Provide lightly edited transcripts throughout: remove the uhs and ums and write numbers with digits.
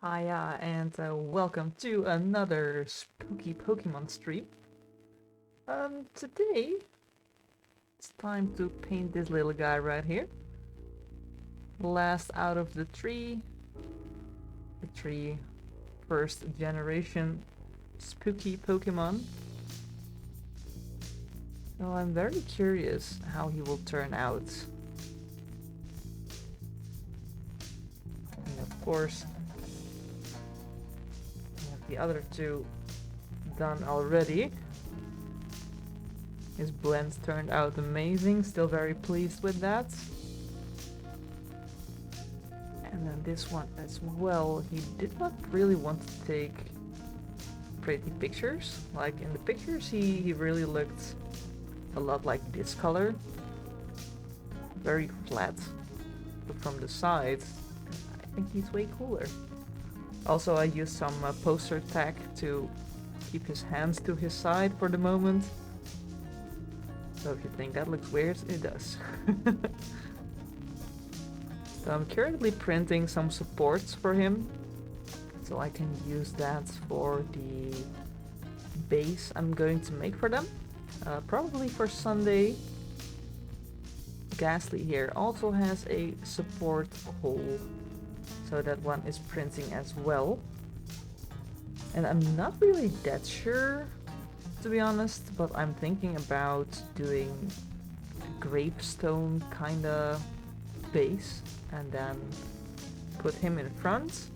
Hiya, and welcome to another spooky Pokemon stream. Today it's time to paint this little guy right here. Last out of the tree, first generation spooky Pokemon. So I'm very curious how he will turn out. And of course, we have the other two done already. His blends turned out amazing, still very pleased with that. And then this one as well, he did not really want to take pretty pictures. Like in the pictures he really looked a lot like this color. Very flat. But from the side, I think he's way cooler. Also, I used some poster tack to keep his hands to his side for the moment. So if you think that looks weird, it does. So I'm currently printing some supports for him, so I can use that for the base I'm going to make for them. Probably for Sunday. Ghastly here also has a support hole, so that one is printing as well. And I'm not really that sure, to be honest, but I'm thinking about doing a gravestone kinda base and then put him in front.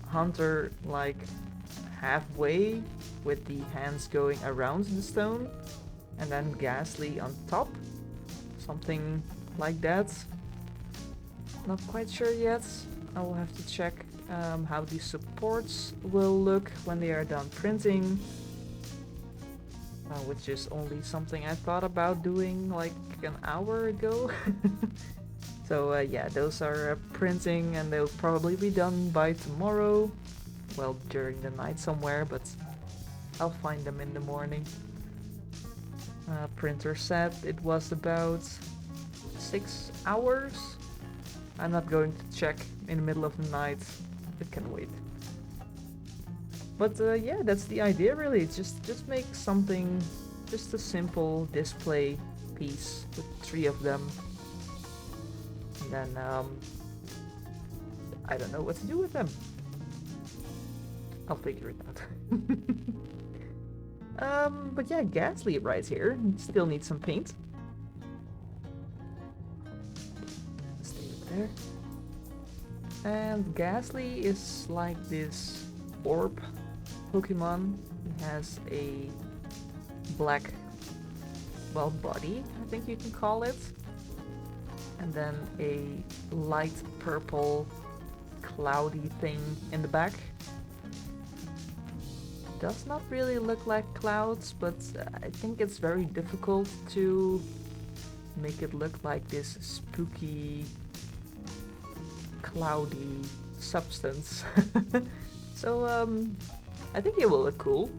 Hunter like halfway with the hands going around the stone, and then Ghastly on top, something like that. Not quite sure yet. I will have to check how the supports will look when they are done printing, which is only something I thought about doing like an hour ago. So yeah, those are printing and they'll probably be done by tomorrow. Well, during the night somewhere, but I'll find them in the morning. Printer said it was about 6 hours. I'm not going to check in the middle of the night. It can wait. But yeah, that's the idea really. Just make something, just a simple display piece with 3 of them. And then I don't know what to do with them. I'll figure it out. But yeah, Ghastly right here. Still needs some paint. Stay up there. And Ghastly is like this orb Pokemon. He has a black, well, body, I think you can call it. And then a light purple cloudy thing in the back. Does not really look like clouds, but I think it's very difficult to make it look like this spooky, cloudy substance. So I think it will look cool,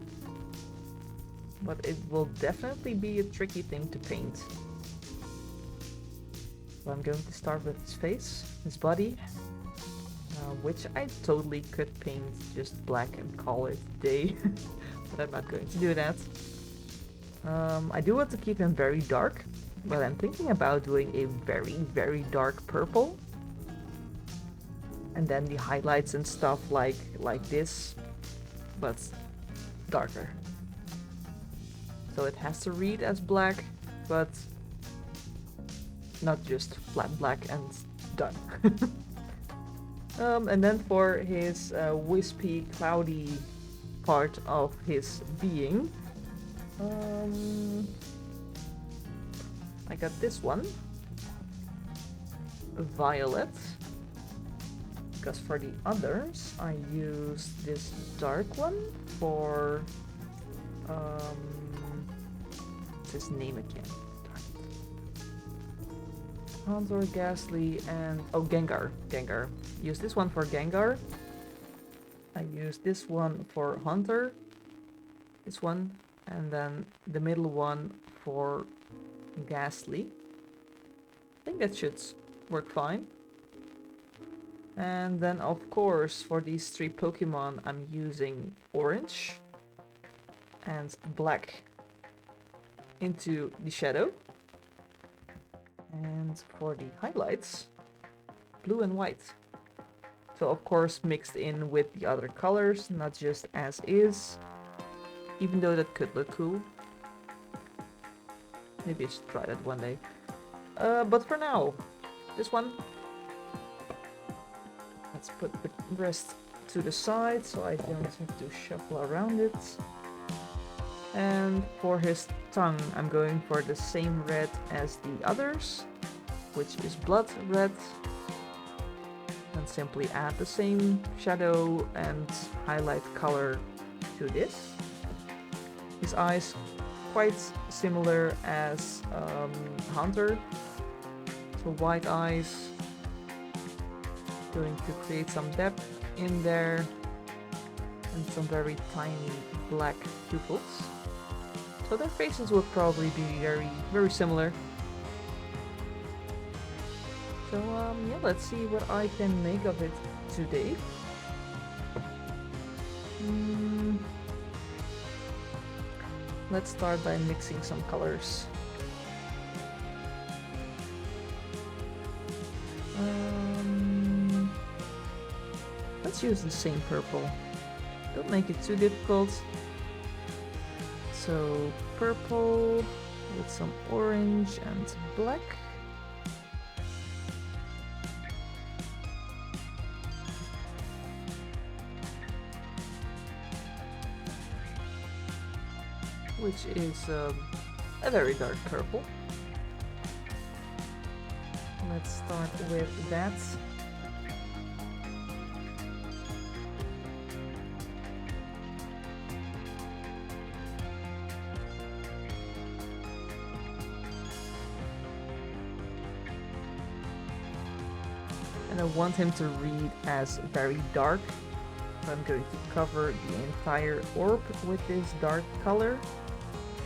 but it will definitely be a tricky thing to paint. So I'm going to start with his face, his body, which I totally could paint just black and call it day, but I'm not going to do that. I do want to keep him very dark, but I'm thinking about doing a very, very dark purple. And then the highlights and stuff like this, but darker. So it has to read as black, but not just flat black and done. And then for his wispy, cloudy part of his being, I got this one, violet, because for the others I use this dark one for, what's his name again? Hunter, Ghastly, and oh, Gengar. Use this one for Gengar. I use this one for Hunter. This one, and then the middle one for Ghastly. I think that should work fine. And then of course for these three Pokemon I'm using orange and black into the shadow. And for the highlights, blue and white. So of course mixed in with the other colors, not just as is. Even though that could look cool. Maybe I should try that one day. But for now, this one. Let's put the rest to the side so I don't have to shuffle around it. And for his tongue, I'm going for the same red as the others, which is blood red. And simply add the same shadow and highlight color to this. His eyes quite similar as Hunter, so white eyes. Going to create some depth in there and some very tiny black pupils. So their faces will probably be very similar. So yeah, let's see what I can make of it today. Let's start by mixing some colors. Let's use the same purple. Don't make it too difficult. So purple with some orange and black. Which is a very dark purple. Let's start with that. And I want him to read as very dark. So I'm going to cover the entire orb with this dark color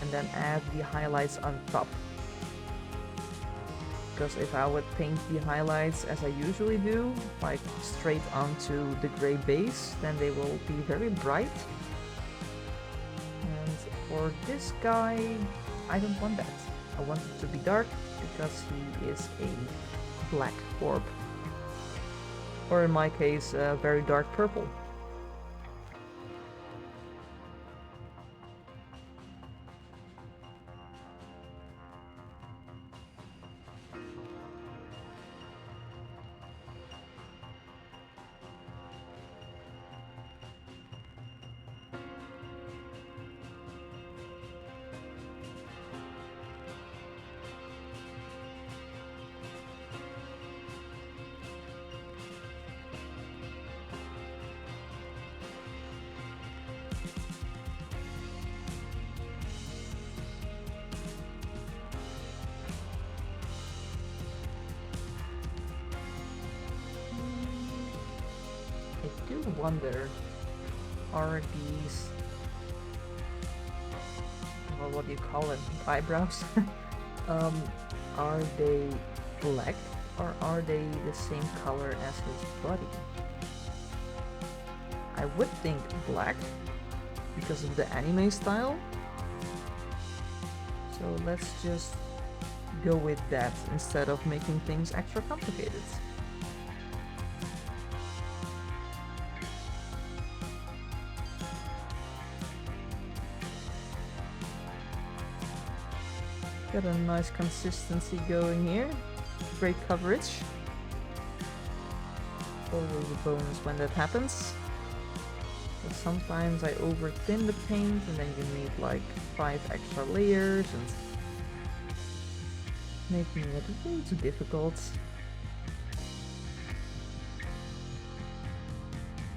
and then add the highlights on top. Because if I would paint the highlights as I usually do, like straight onto the gray base, then they will be very bright. And for this guy, I don't want that. I want it to be dark because he is a black orb. Or in my case, a very dark purple. I do wonder, are these, well, what do you call it, eyebrows? Are they black or are they the same color as his body? I would think black because of the anime style. So let's just go with that instead of making things extra complicated. Got a nice consistency going here. Great coverage. Always a bonus when that happens. But sometimes I over thin the paint and then you need like 5 extra layers and making it way too difficult.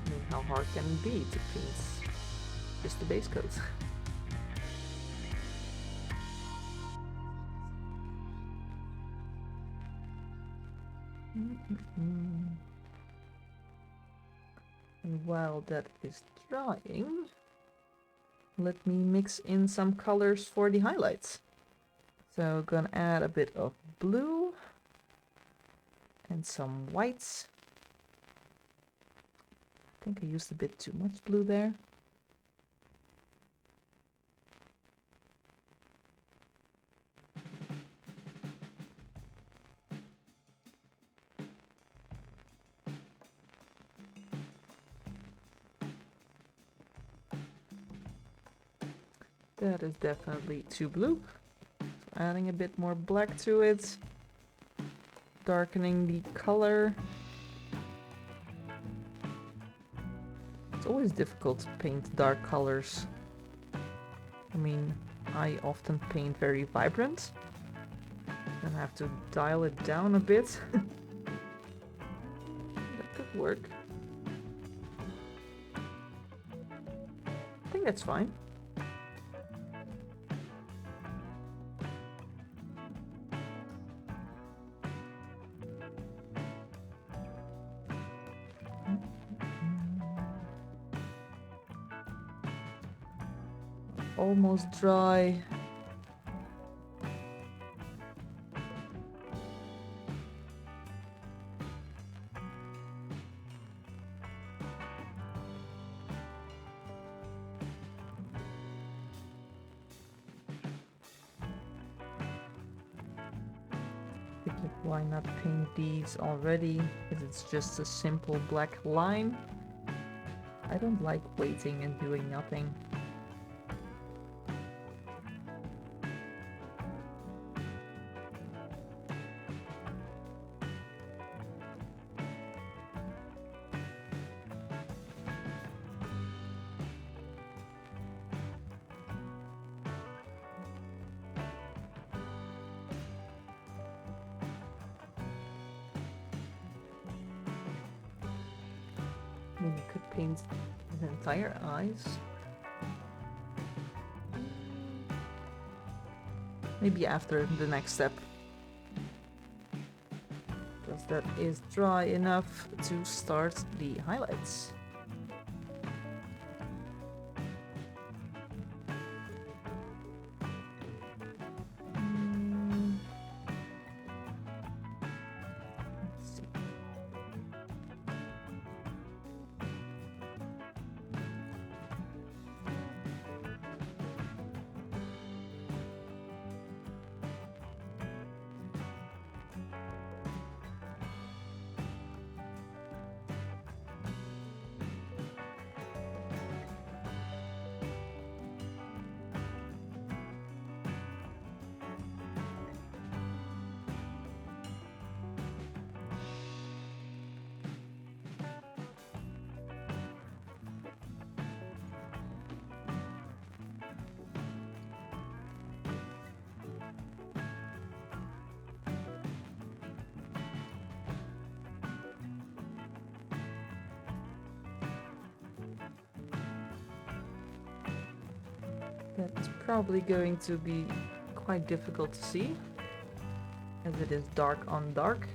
I mean, how hard can it be to paint just the base coat? And while that is drying, let me mix in some colors for the highlights. So gonna add a bit of blue and some whites. think I used a bit too much blue there. That is definitely too blue. So adding a bit more black to it. Darkening the color. It's always difficult to paint dark colors. I mean, I often paint very vibrant. Then I have to dial it down a bit. That could work. I think that's fine. Almost dry. Thinking, why not paint these already? Because it's just a simple black line. I don't like waiting and doing nothing. I mean, you could paint the entire eyes. Maybe after the next step. Because that is dry enough to start the highlights. Let's see. That's probably going to be quite difficult to see, as it is dark on dark.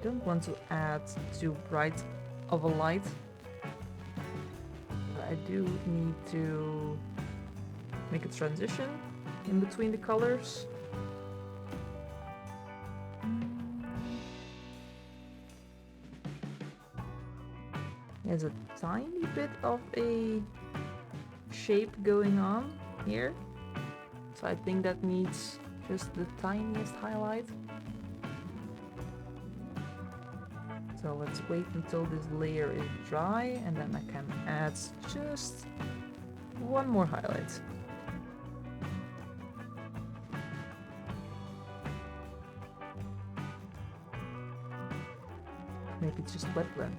Don't want to add too bright of a light. But I do need to make a transition in between the colors. There's a tiny bit of a shape going on here. So I think that needs just the tiniest highlight. So let's wait until this layer is dry and then I can add just one more highlight. Maybe just wet blend.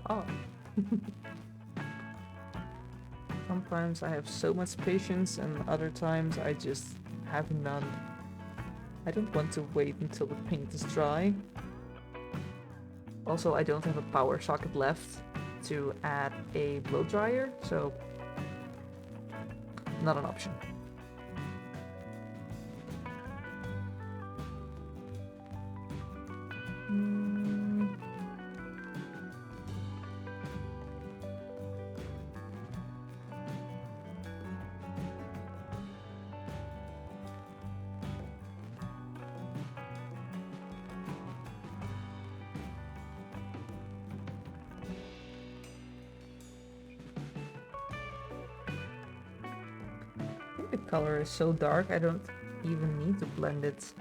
Oh. Sometimes I have so much patience and other times I just have none. I don't want to wait until the paint is dry. Also, I don't have a power socket left to add a blow dryer, so not an option. think the color is so dark I don't even need to blend it.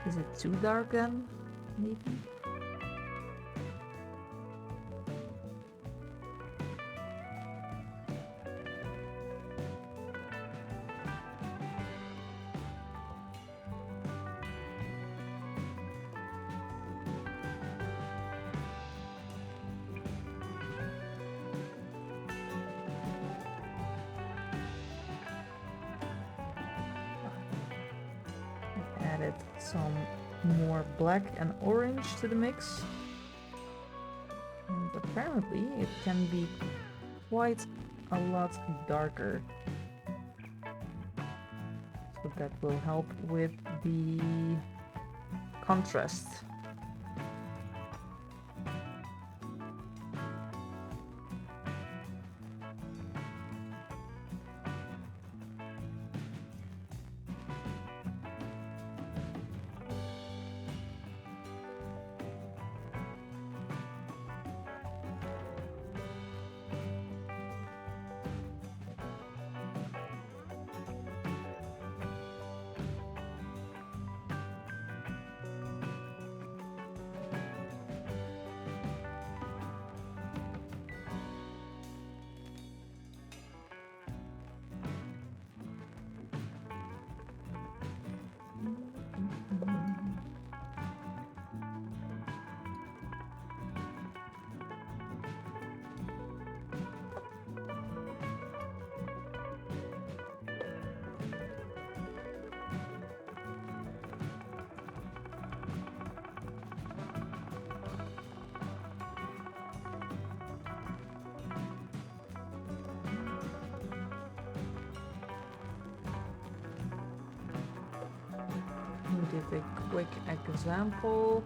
Is it too dark then? Maybe? Added some more black and orange to the mix. And apparently it can be quite a lot darker. So that will help with the contrast. We did a quick example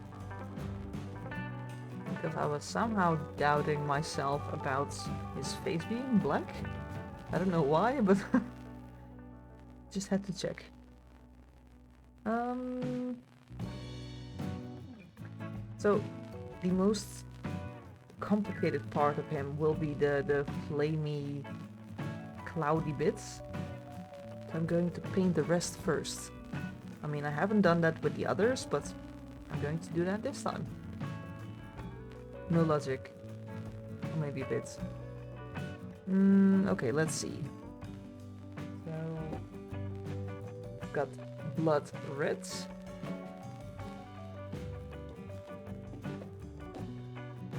because I was somehow doubting myself about his face being black. I don't know why, but just had to check. So the most complicated part of him will be the flamey, cloudy bits. So I'm going to paint the rest first. I mean, I haven't done that with the others, but I'm going to do that this time. No logic. Or maybe a bit. Okay, let's see. So, I've got blood reds.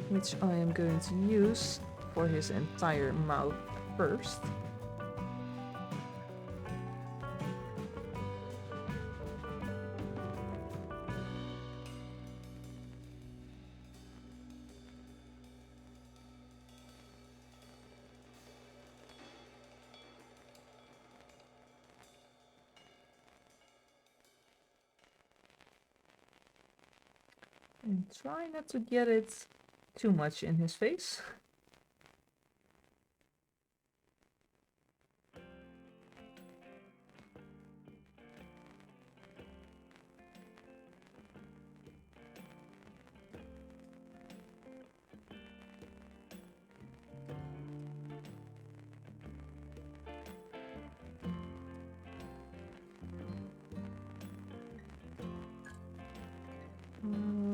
Which I am going to use for his entire mouth first. And try not to get it too much in his face.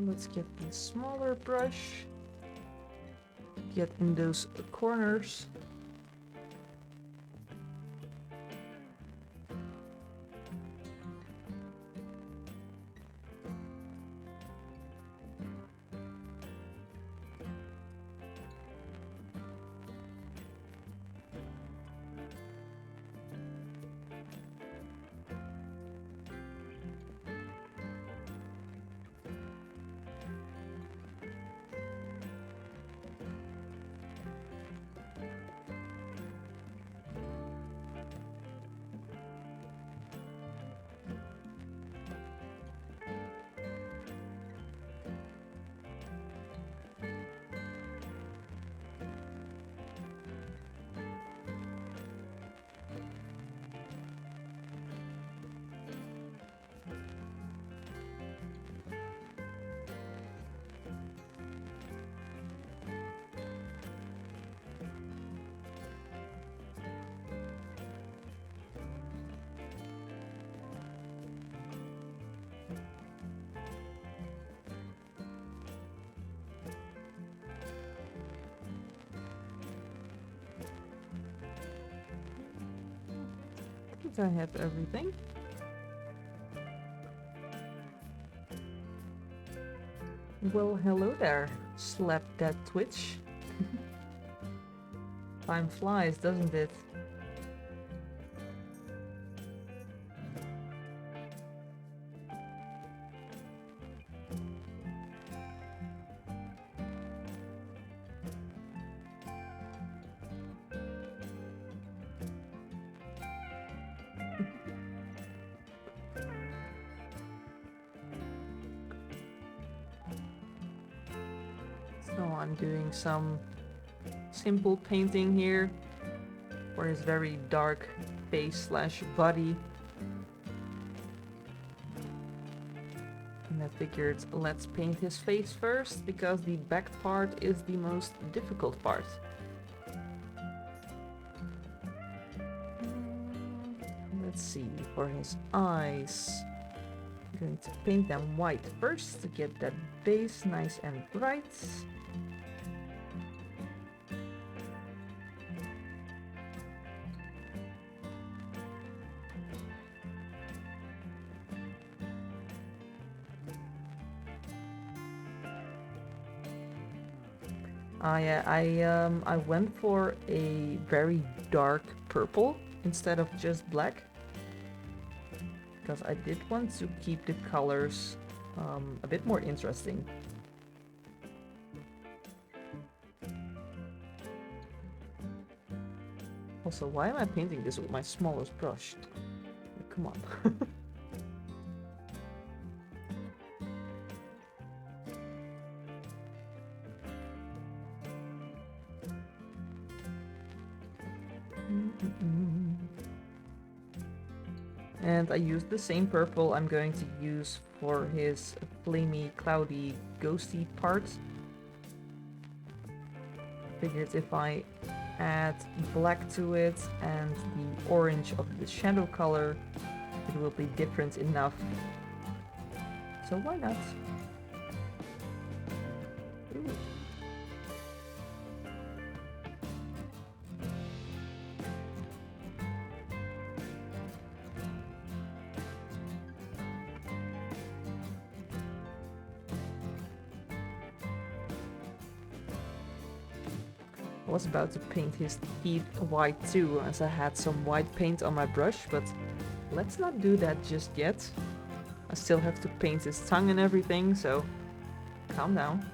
Let's get the smaller brush. Get in those corners. think I have everything. Well, hello there. Slap that twitch. Time flies, doesn't it? So I'm doing some simple painting here for his very dark face slash body. And I figured let's paint his face first because the back part is the most difficult part. Let's see, for his eyes, I'm going to paint them white first to get that base nice and bright. Yeah, I went for a very dark purple instead of just black, because I did want to keep the colors a bit more interesting. Also, why am I painting this with my smallest brush? Come on. And I used the same purple I'm going to use for his flamey, cloudy, ghosty part. Figured if I add black to it and the orange of the shadow color, it will be different enough. So why not? Ooh. I was about to paint his teeth white too, as I had some white paint on my brush, but let's not do that just yet. I still have to paint his tongue and everything, so calm down.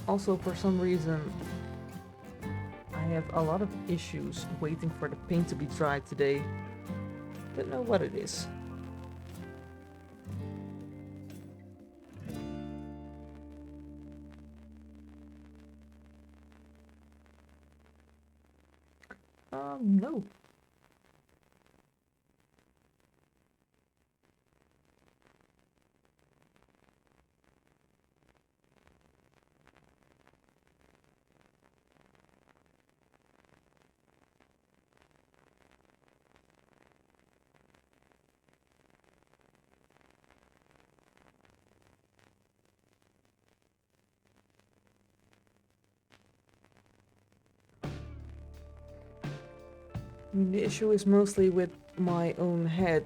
Also, for some reason, I have a lot of issues waiting for the paint to be dry today. Don't know what it is. No. I mean, the issue is mostly with my own head,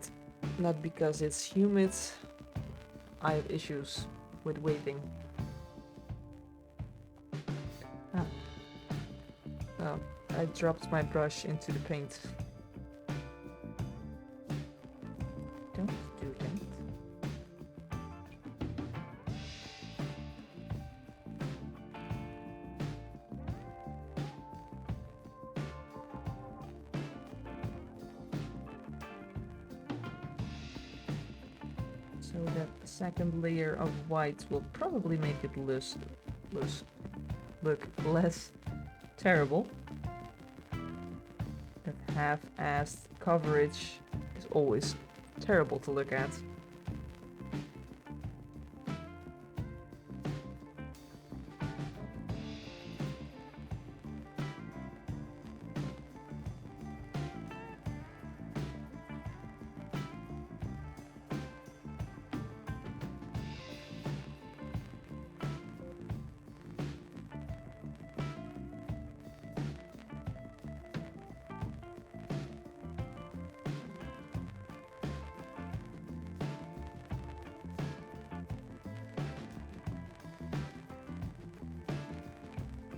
not because it's humid. I have issues with waiting. Oh, I dropped my brush into the paint. Don't do that. So that second layer of white will probably make it look less terrible. That half-assed coverage is always terrible to look at.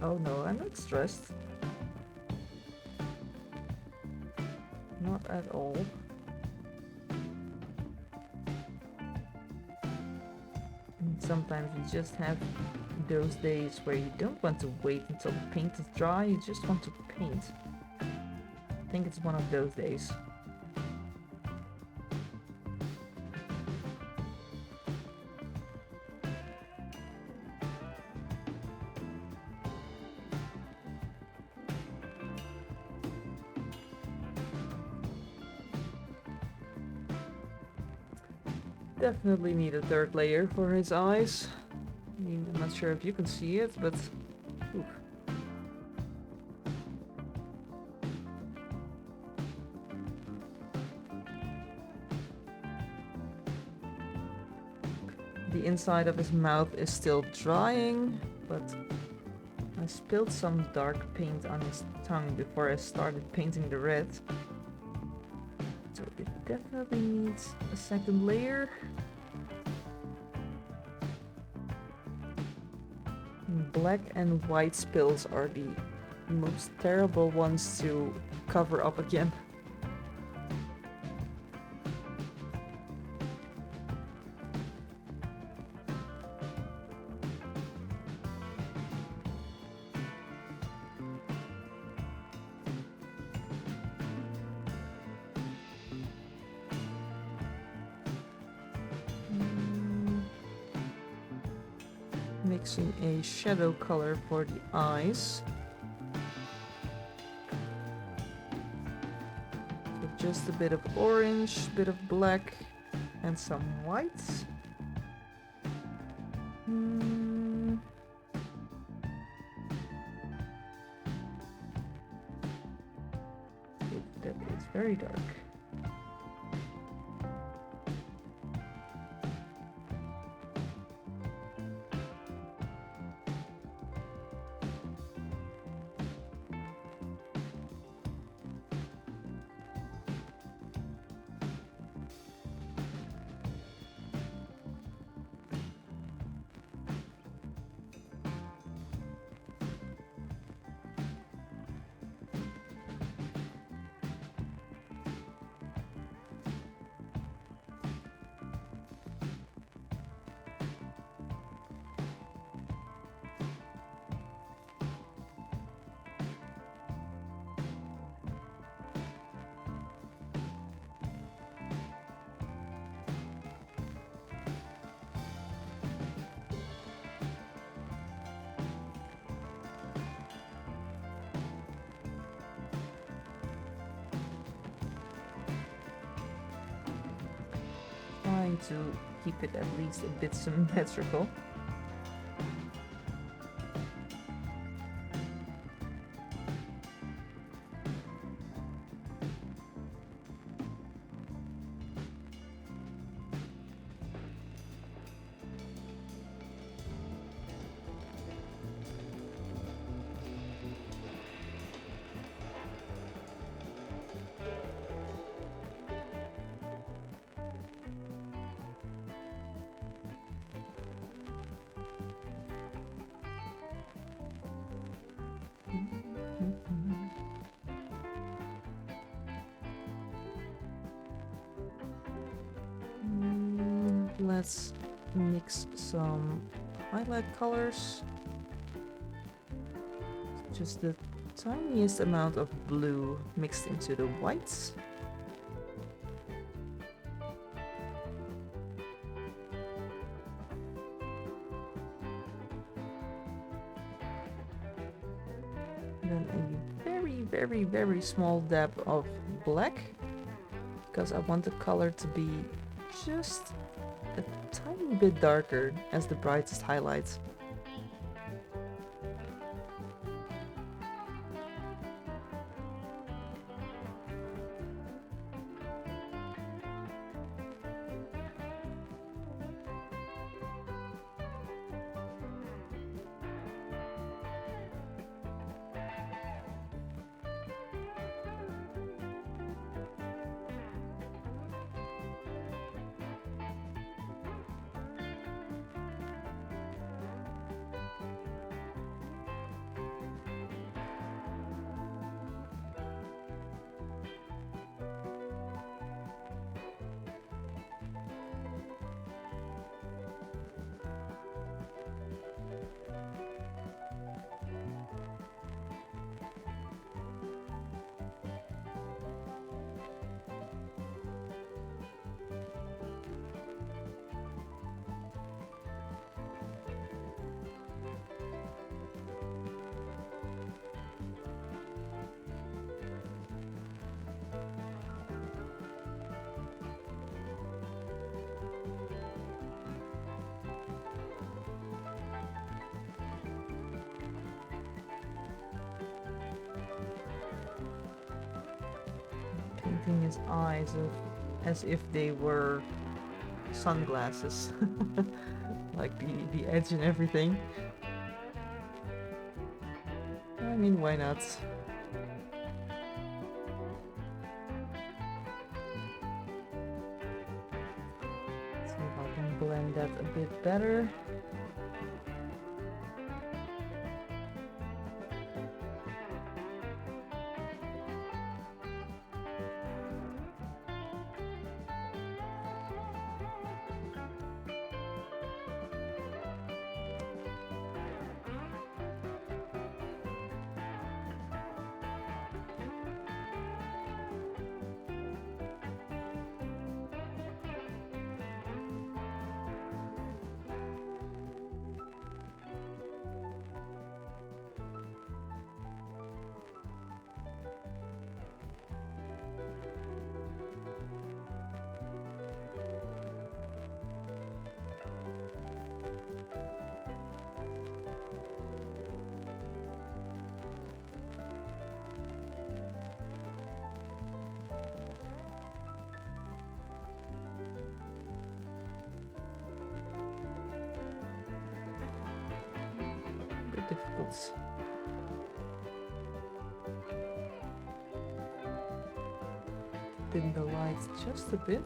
Oh no, I'm not stressed. Not at all. And sometimes you just have those days where you don't want to wait until the paint is dry, you just want to paint. I think it's one of those days. Definitely need a third layer for his eyes. I mean, I'm not sure if you can see it, but... Oof. The inside of his mouth is still drying, but I spilled some dark paint on his tongue before I started painting the red. So it definitely needs a second layer. Black and white spills are the most terrible ones to cover up again. Mixing a shadow color for the eyes. So just a bit of orange, bit of black, and some whites. That is very dark. Trying to keep it at least a bit symmetrical. Let's mix some highlight colors. Just the tiniest amount of blue mixed into the whites. Then a very, very small dab of black, because I want the color to be just a tiny bit darker as the brightest highlights. painting his eyes as if they were sunglasses. Like the edge and everything. I mean, why not? See if I can blend that a bit better. Bit difficult. Dim the lights just a bit.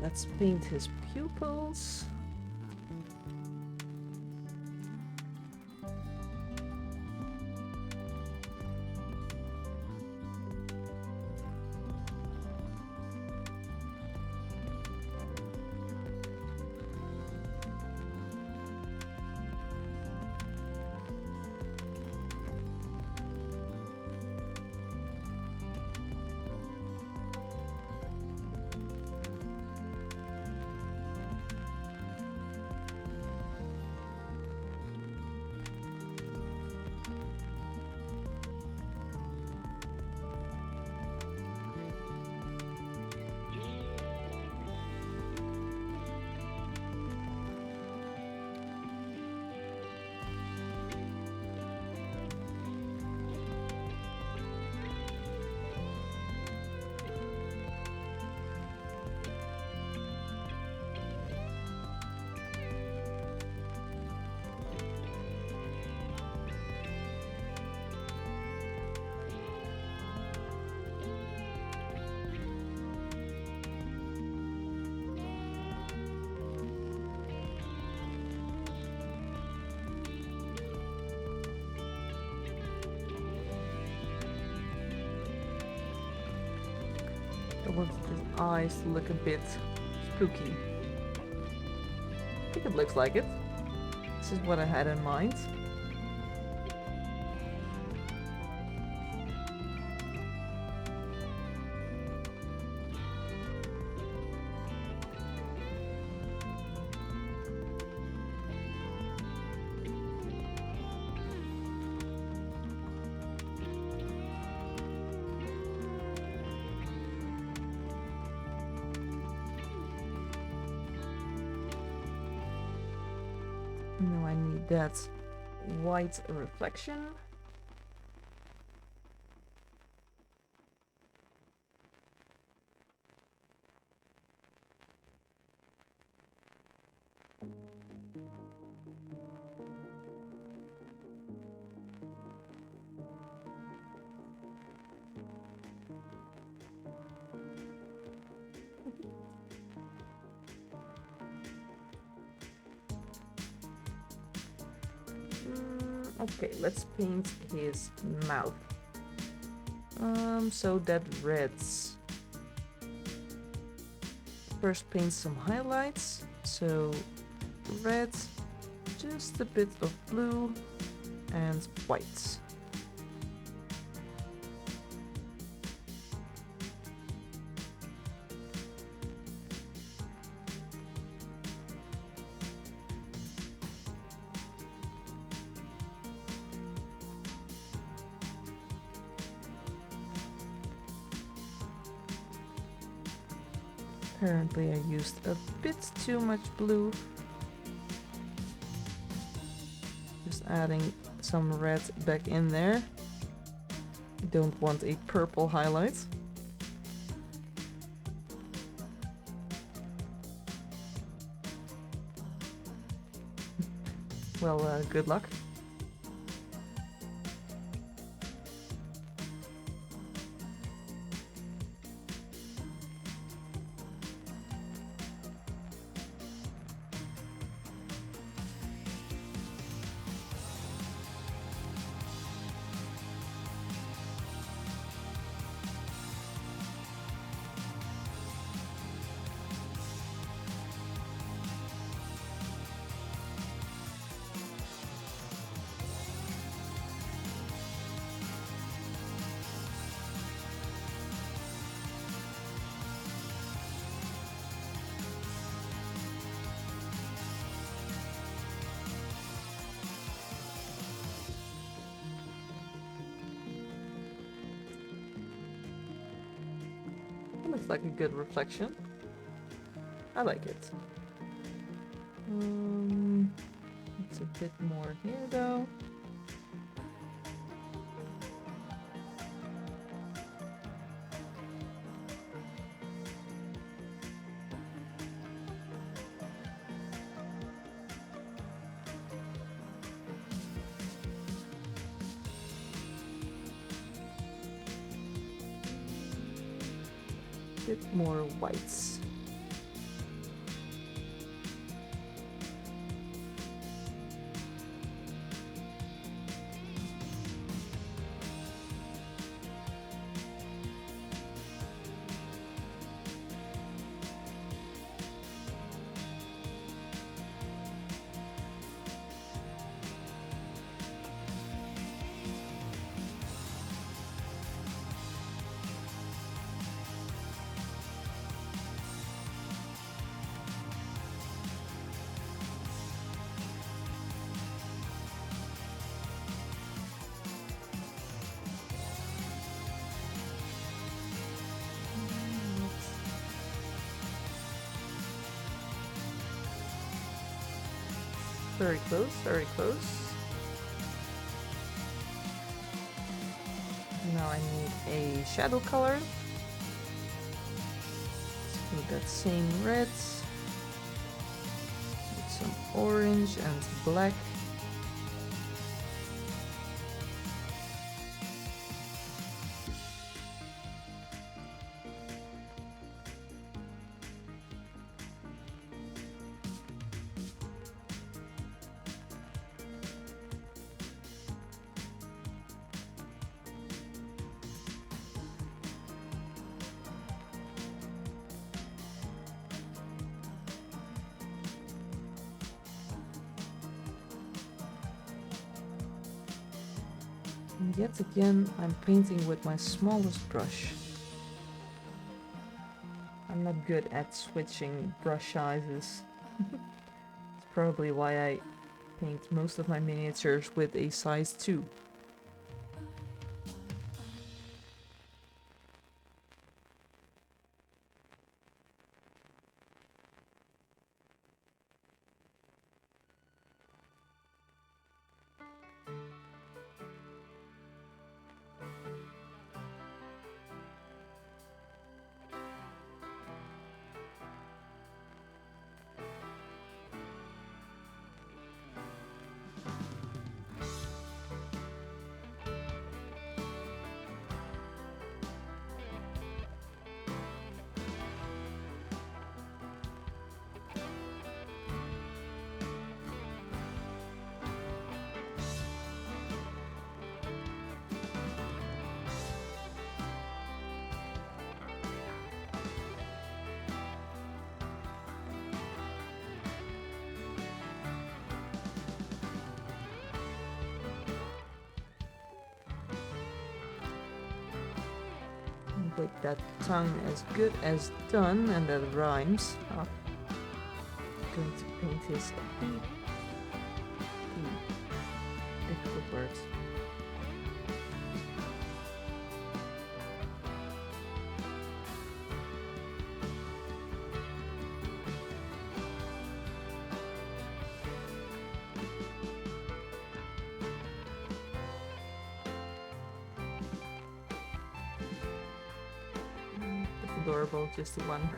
Let's paint his pupils. want his eyes to look a bit spooky. I think it looks like it. This is what I had in mind. Now I need that white reflection. Okay, let's paint his mouth. So that reds. First paint some highlights. So red, just a bit of blue and white. Apparently I used a bit too much blue. Just adding some red back in there. Don't want a purple highlight. Well, good luck. Looks like a good reflection. I like it. It's a bit more here though. Bit more whites. Very close, very close. Now I need a shadow color. With that same red. With some orange and black. And yet again, I'm painting with my smallest brush. I'm not good at switching brush sizes. It's probably why I paint most of my miniatures with a size 2. With that tongue as good as done, and that rhymes. I'm going to paint his feet. Difficult words. That's adorable, just the one.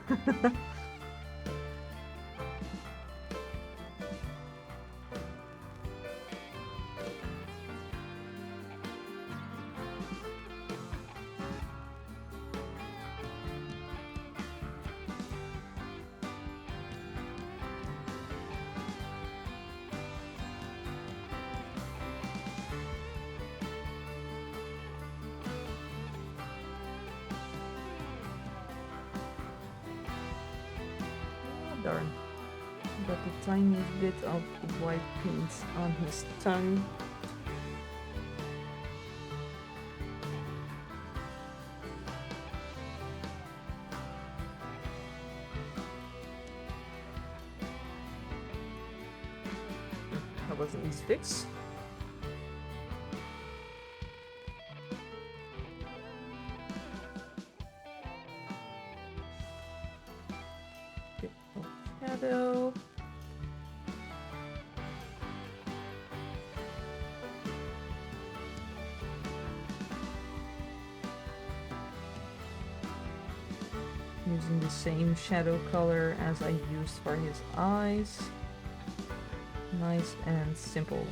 Darn. Got the tiniest bit of white paint on his tongue. That was an easy fix. Shadow. Using the same shadow color as I used for his eyes. Nice and simple.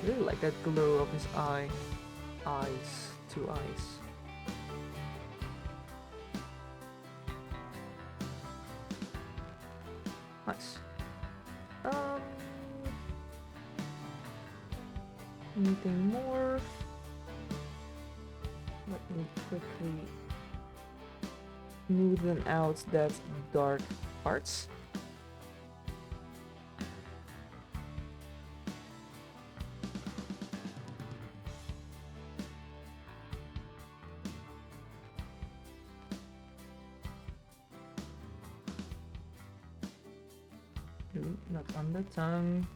I really like that glow of his eyes, 2 eyes. Nice. Anything more? Let me quickly smoothen out that dark parts. Ooh, not on the tongue.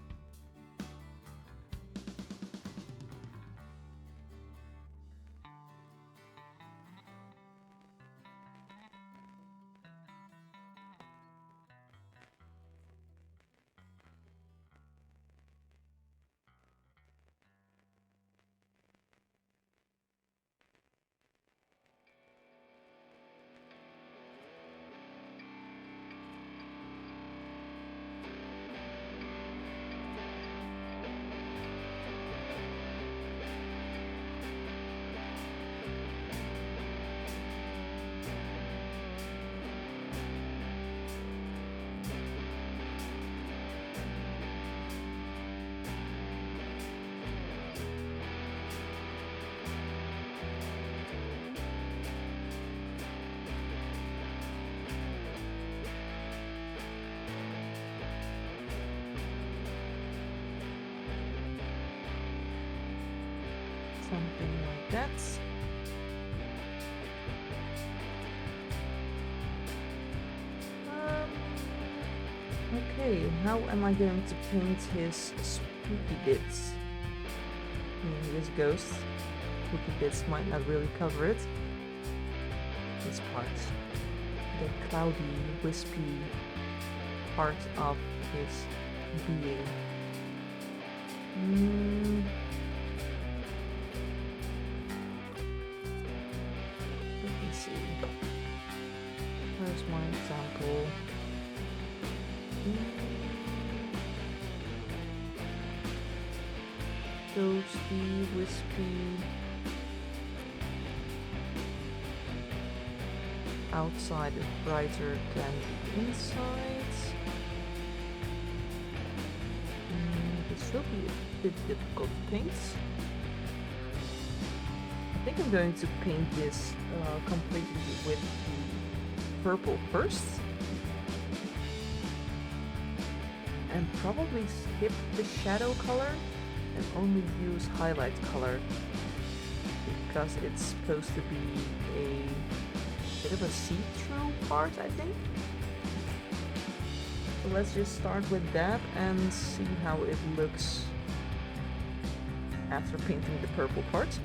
Something like that. Okay, how am I going to paint his spooky bits? His ghost. Spooky bits might not really cover it. This part. The cloudy, wispy part of his being. Let me see. Where's my example? Ghostly, wispy. Outside is brighter than the inside. This will be a bit difficult to paint. I think I'm going to paint this completely with the purple first. And probably skip the shadow color and only use highlight color because it's supposed to be a bit of a see-through part, I think. So let's just start with that and see how it looks after painting the purple part.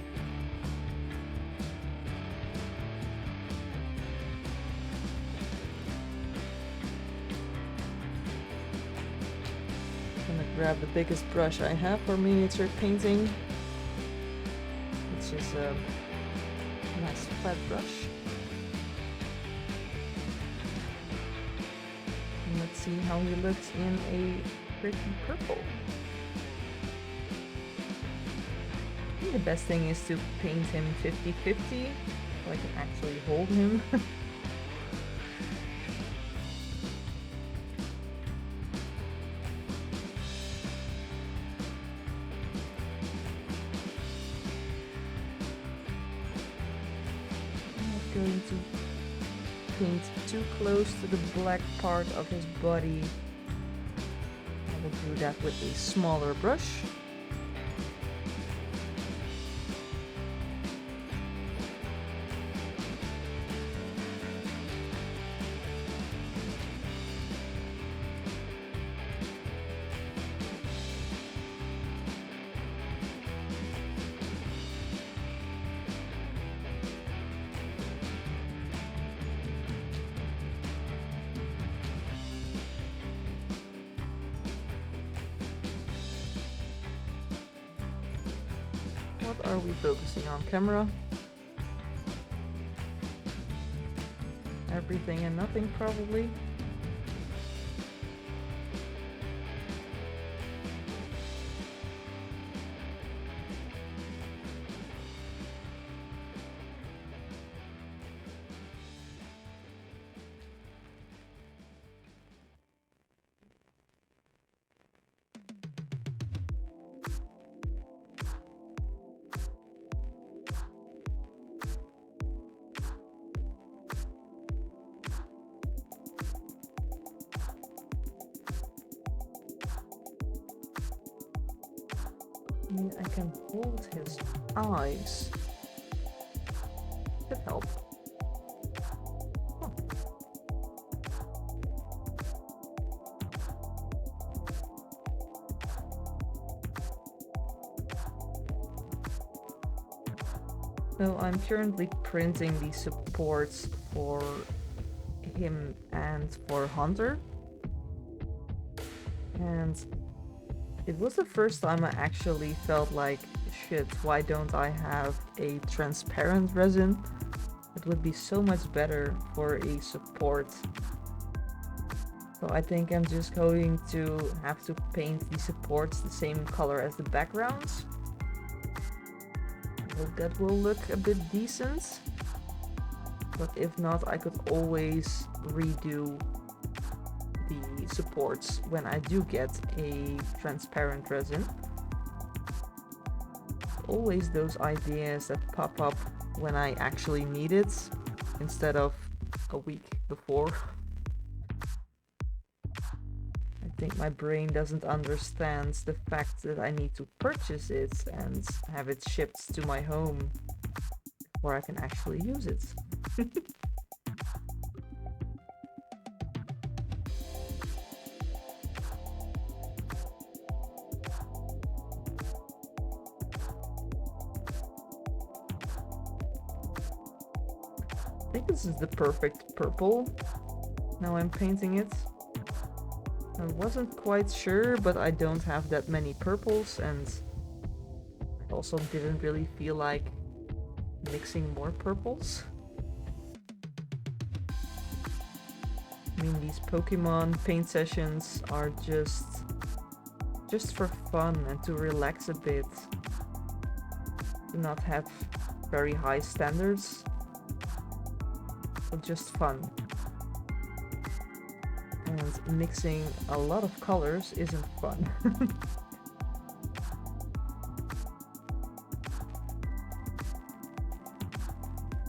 Grab the biggest brush I have for miniature painting, which is a nice flat brush. And let's see how he looks in a pretty purple. I think the best thing is to paint him 50-50 so I can actually hold him. Going to paint too close to the black part of his body. I will do that with a smaller brush. What are we focusing on camera? Everything and nothing, probably. I can hold his eyes. Could help. Huh. So I'm currently printing the supports for him and for Hunter. And it was the first time I actually felt like, shit, why don't I have a transparent resin? It would be so much better for a support. So I think I'm just going to have to paint the supports the same color as the backgrounds. I hope that will look a bit decent. But if not, I could always redo the supports when I do get a transparent resin. Always those ideas that pop up when I actually need it instead of a week before. I think my brain doesn't understand the fact that I need to purchase it and have it shipped to my home where I can actually use it. I think this is the perfect purple. Now I'm painting it. I wasn't quite sure, but I don't have that many purples, and I also didn't really feel like mixing more purples. I mean, these Pokemon paint sessions are just for fun and to relax a bit. Do not have very high standards, but just fun. And mixing a lot of colors isn't fun.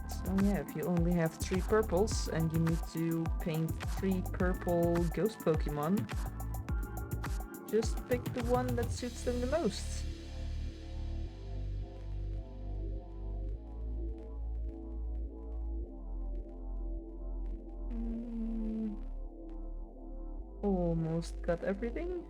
So yeah, if you only have 3 purples and you need to paint 3 purple ghost Pokemon, just pick the one that suits them the most. Almost got everything.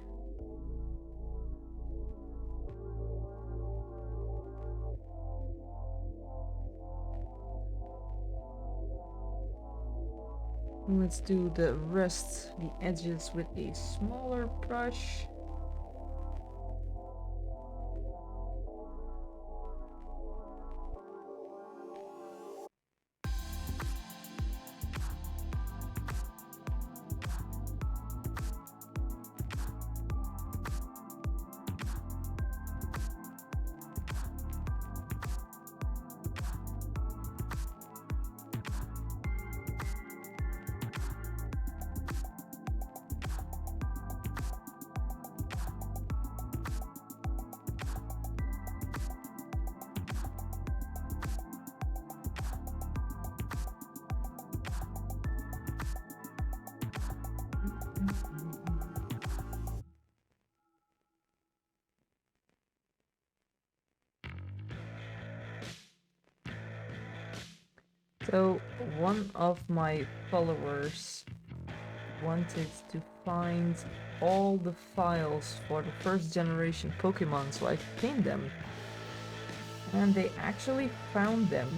Let's do the rest, the edges with a smaller brush. So one of my followers wanted to find all the files for the first generation Pokemon so I could paint them. And they actually found them.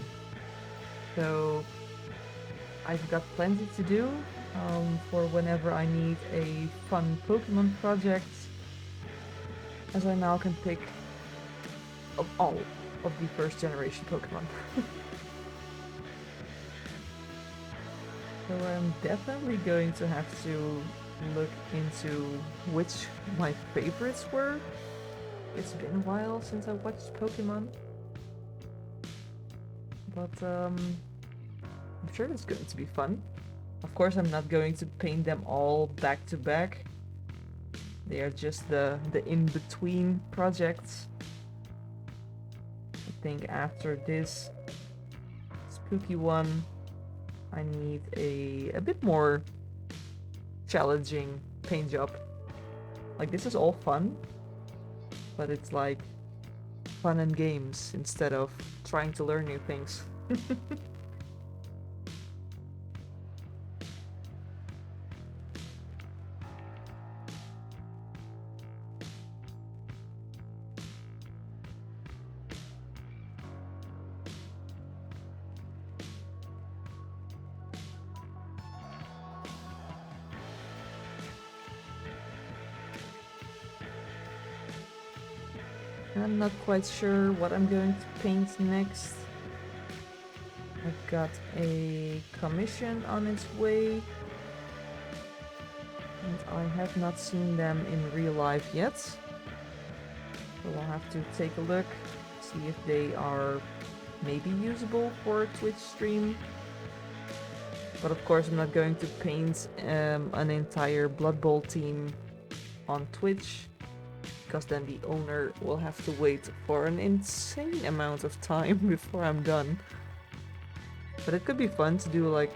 So I've got plenty to do for whenever I need a fun Pokemon project, as I now can pick of all of the first generation Pokemon. So I'm definitely going to have to look into which my favorites were. It's been a while since I watched Pokemon. But I'm sure it's going to be fun. Of course, I'm not going to paint them all back to back. They are just the in-between projects. I think after this spooky one, I need a bit more challenging paint job. Like, this is all fun, but it's like fun and games instead of trying to learn new things. I'm not quite sure what I'm going to paint next. I've got a commission on its way, and I have not seen them in real life yet. So I'll have to take a look, see if they are maybe usable for a Twitch stream. But of course I'm not going to paint an entire Blood Bowl team on Twitch, because then the owner will have to wait for an insane amount of time before I'm done. But it could be fun to do like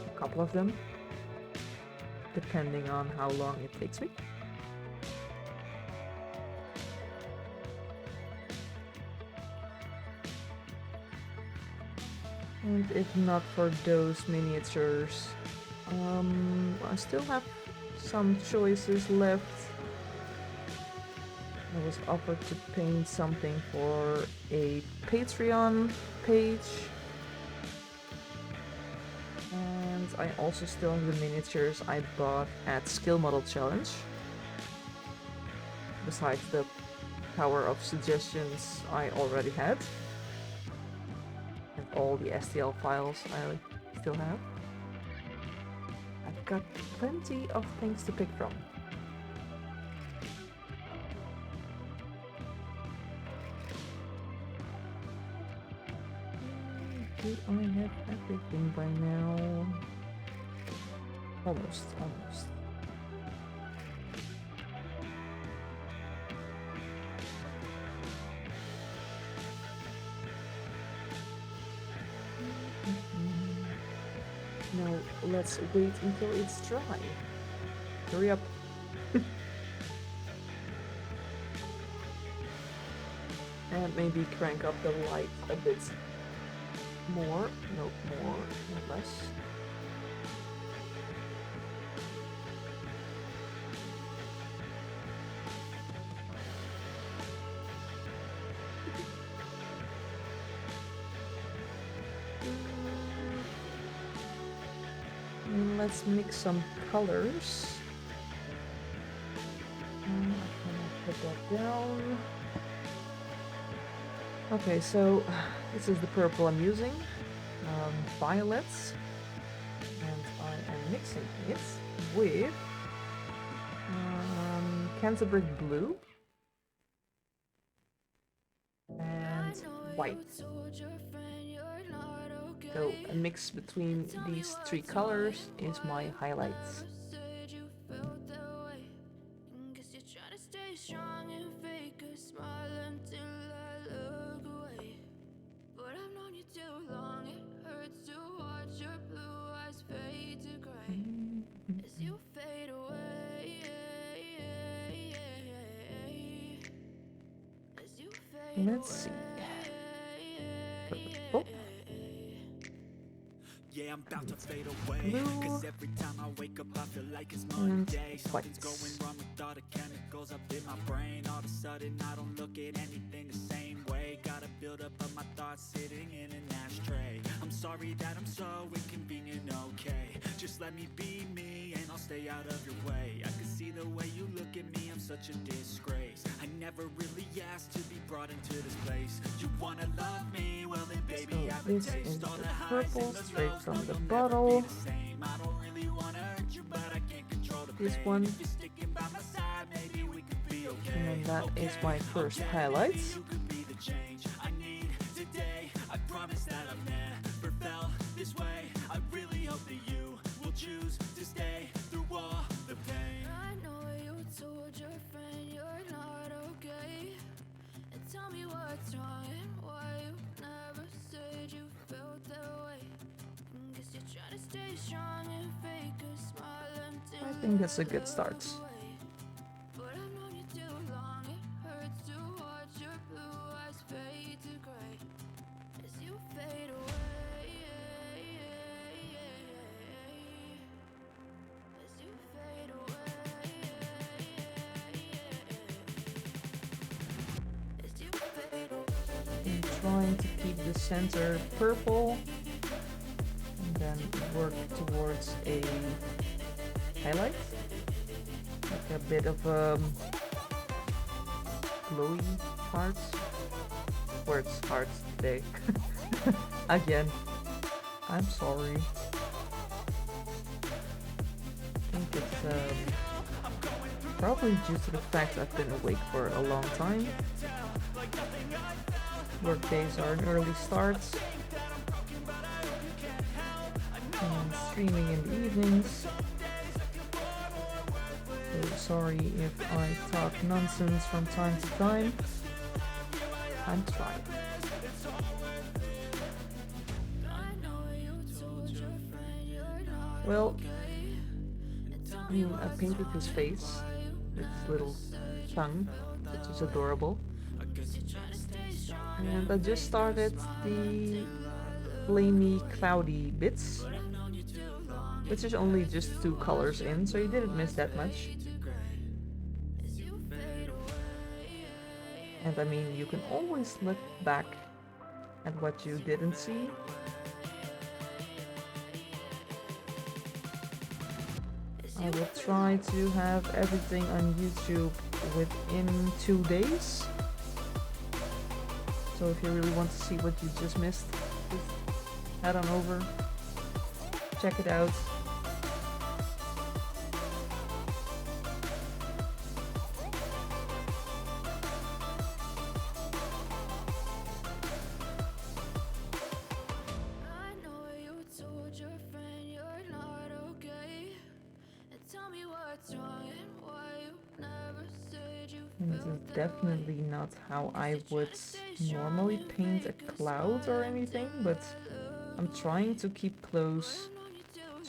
a couple of them, depending on how long it takes me. And if not for those miniatures, I still have some choices left. I was offered to paint something for a Patreon page. And I also still have the miniatures I bought at Skill Model Challenge. Besides the power of suggestions I already had. And all the STL files I still have. I've got plenty of things to pick from. Do I have everything by now? Almost. Now let's wait until it's dry. Hurry up. And maybe crank up the light a bit more. No, more, not less. Let's mix some colors. I'm gonna put that down. Okay, so this is the purple I'm using, violets, and I am mixing it with Canterbury blue and white. So a mix between these three colors is my highlights. Let's see. Purple. Yeah, I'm about to fade away. Cause every time I wake up, I feel like it's Monday. Something's going wrong with all the chemicals up in my brain. All of a sudden, I don't look at anything the same way. Gotta build up of my thoughts sitting in an ashtray. I'm sorry that I'm so inconvenient, okay? Just let me be me and I'll stay out of your way. I can see the way you look at me, I'm such a disgrace. I never really asked to be brought into this place. You wanna love me? Well then baby, I would taste all the purple straight from the bottle. This one. And that is my first highlights. I promise that I've never felt this way. I really hope that you will choose to stay through all the pain. I know you told your friend you're not okay. And tell me what's wrong and why you never said you felt that way. Guess you're trying to stay strong and fake a smile until I think that's a good start. but I've known you too long. It hurts to watch your blue eyes fade to gray as you fade away. As you fade away. As you fade away. I'm trying to keep the center purple and then work towards a highlight, like a bit of glowy parts. Words hard today. Again, I'm sorry. I think it's probably due to the fact I've been awake for a long time. Work days are an early start. And streaming in the evenings. So sorry if I talk nonsense from time to time. I'm trying. Well, I painted his face, his little tongue, which is adorable. And I just started the flamey, cloudy bits, which is only just 2 colors in, so you didn't miss that much. And I mean, you can always look back at what you didn't see. I will try to have everything on YouTube within 2 days. So if you really want to see what you just missed, just head on over, check it out. And this is definitely not how I would normally paint a cloud or anything, but I'm trying to keep close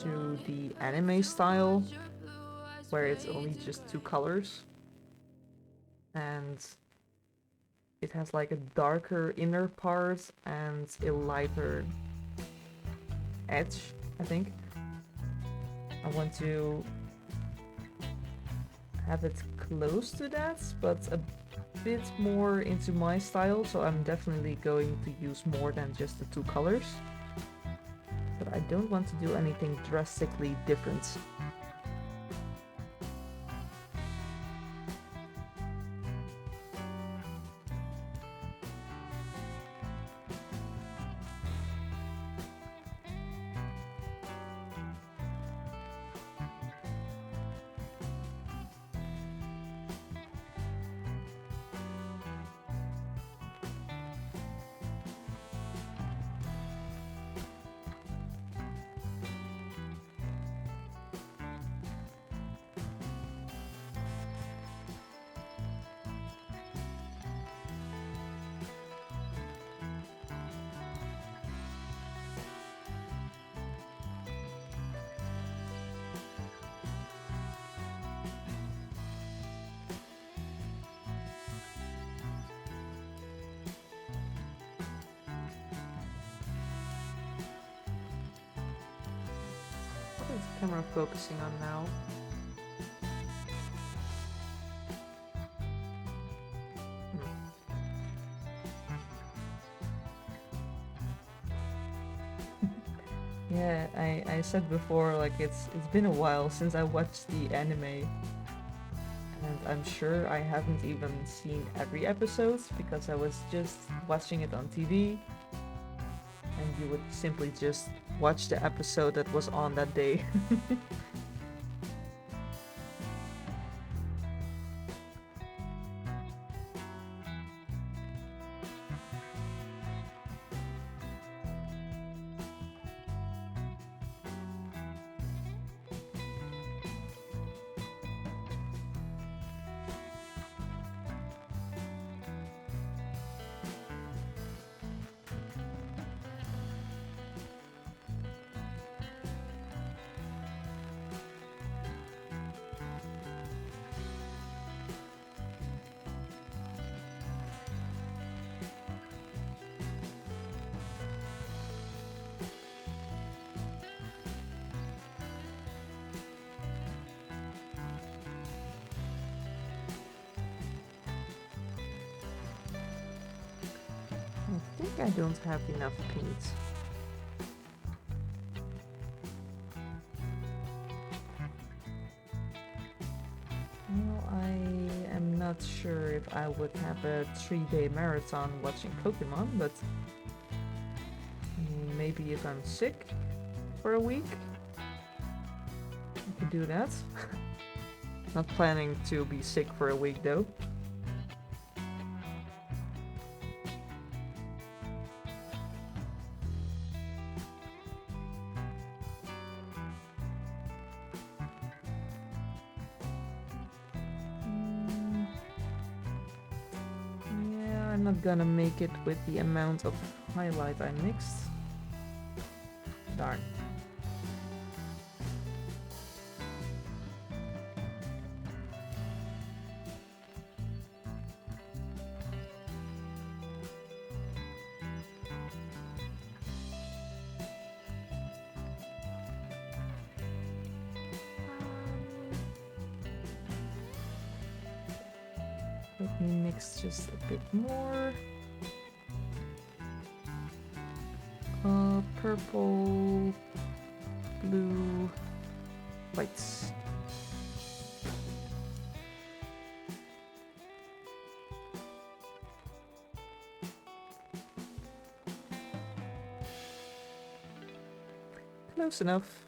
to the anime style, where it's only just 2 colors. And it has like a darker inner part and a lighter edge, I think. I want to have it close to that, but a bit more into my style, so I'm definitely going to use more than just the 2 colors. But I don't want to do anything drastically different. What is the camera focusing on now? Yeah, I said before, like it's been a while since I watched the anime, and I'm sure I haven't even seen every episode because I was just watching it on TV, and you would simply just watch the episode that was on that day. I think I don't have enough paint. Well, I am not sure if I would have a 3-day marathon watching Pokemon, but maybe if I'm sick for a week, I could do that. Not planning to be sick for a week though. I'm not gonna make it with the amount of highlight I mixed. Darn. Let me mix just a bit more. Purple, blue, whites. Close enough.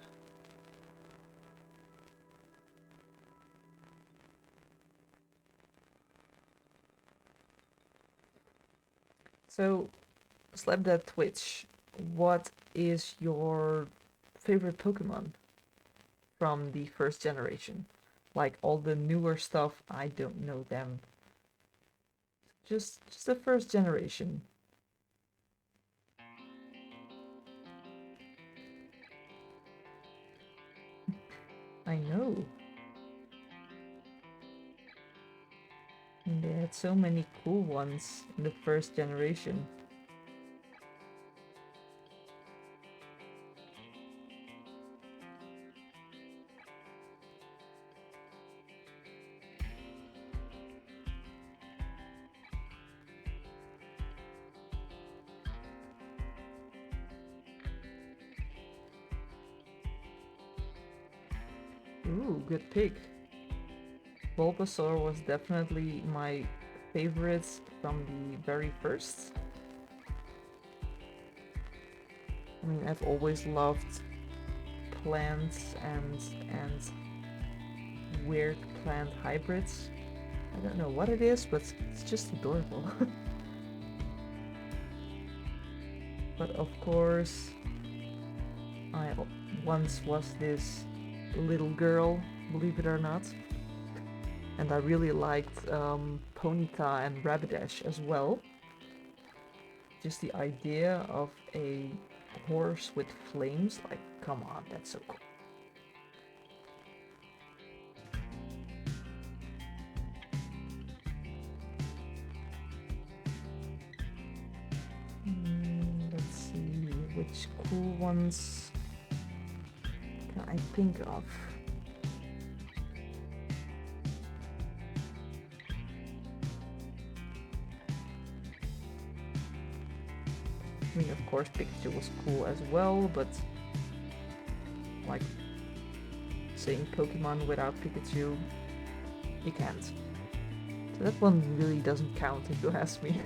So, Slap That Twitch, what is your favorite Pokemon from the first generation? Like all the newer stuff, I don't know them. Just the first generation. I know. And they had so many cool ones in the first generation. Ooh, good pick. Bulbasaur was definitely my favorite from the very first. I mean, I've always loved plants and weird plant hybrids. I don't know what it is, but it's just adorable. But of course, I once was this little girl, believe it or not. And I really liked Ponyta and Rapidash as well. Just the idea of a horse with flames, like, come on, that's so cool. Let's see, which cool ones can I think of? I mean, of course, Pikachu was cool as well, but like saying Pokemon without Pikachu, you can't. So that one really doesn't count if you ask me.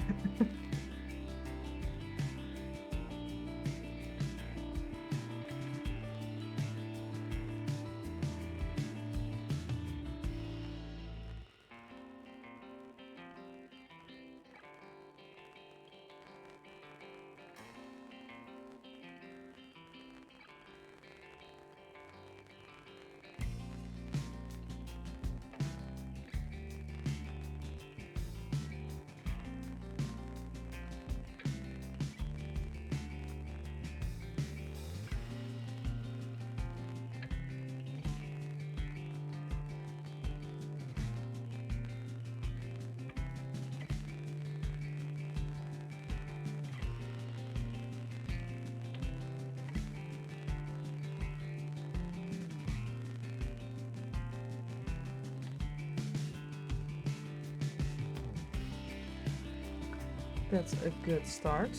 That's a good start.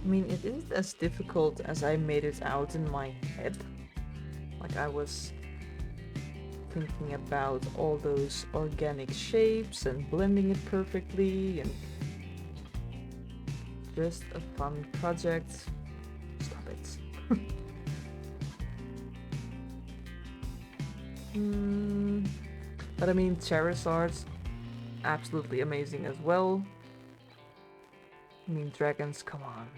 I mean, it isn't as difficult as I made it out in my head. Like, I was thinking about all those organic shapes and blending it perfectly, and just a fun project. Stop it. But I mean, Charizard's absolutely amazing as well. I mean, dragons, come on.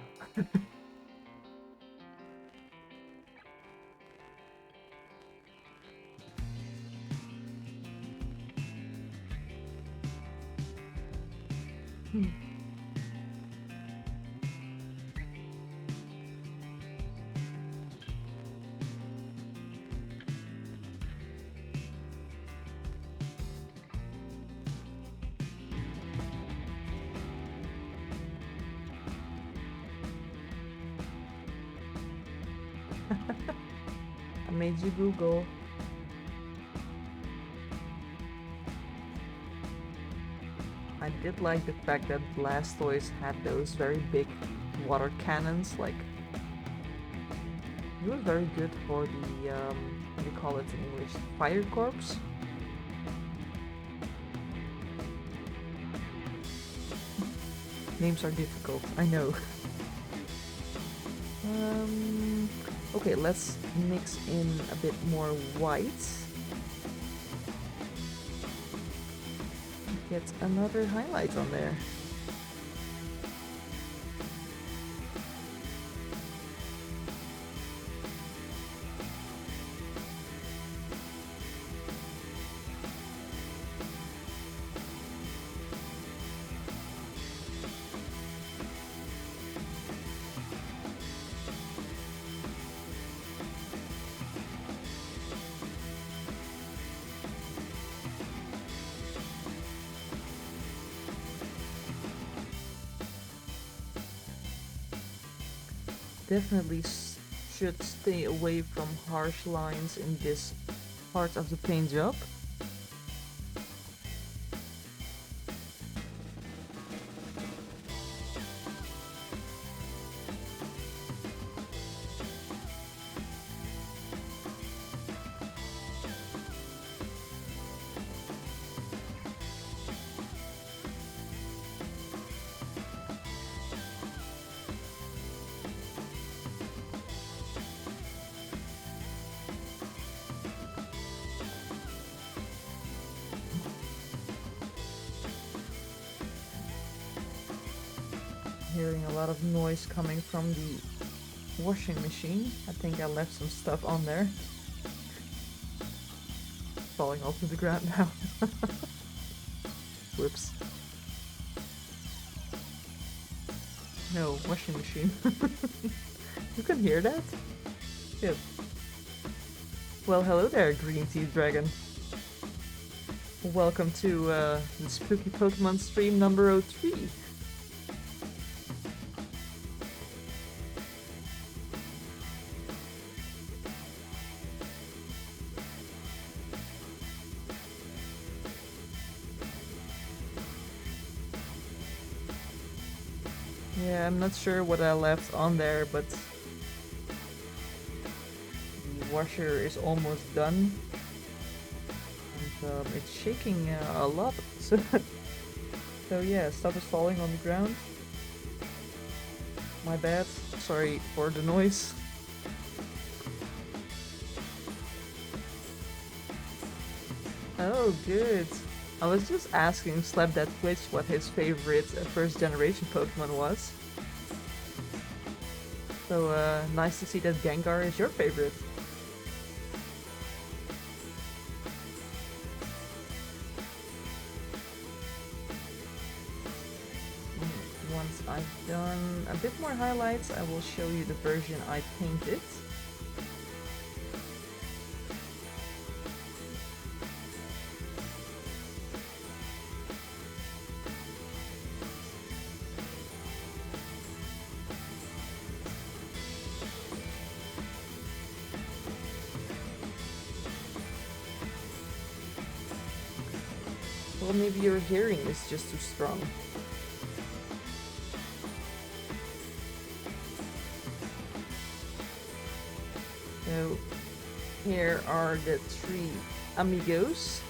made you Google. I did like the fact that Blastoise had those very big water cannons, like he was very good for the what do you call it in English? Fire corps? Names are difficult, I know. Okay, let's mix in a bit more white. Get another highlight on there. Definitely should stay away from harsh lines in this part of the paint job. Hearing a lot of noise coming from the washing machine. I think I left some stuff on there. Falling off to the ground now. Whoops. No, washing machine. You can hear that? Good. Well, hello there, Green Tea Dragon. Welcome to the Spooky Pokemon stream number 03. Yeah, I'm not sure what I left on there, but the washer is almost done. And it's shaking a lot. So yeah, stuff is falling on the ground. My bad. Sorry for the noise. Oh, good. I was just asking Slap That Twitch what his favorite first generation Pokemon was. So nice to see that Gengar is your favorite. Once I've done a bit more highlights, I will show you the version I painted. Well, maybe your hearing is just too strong. So, here are the 3 amigos.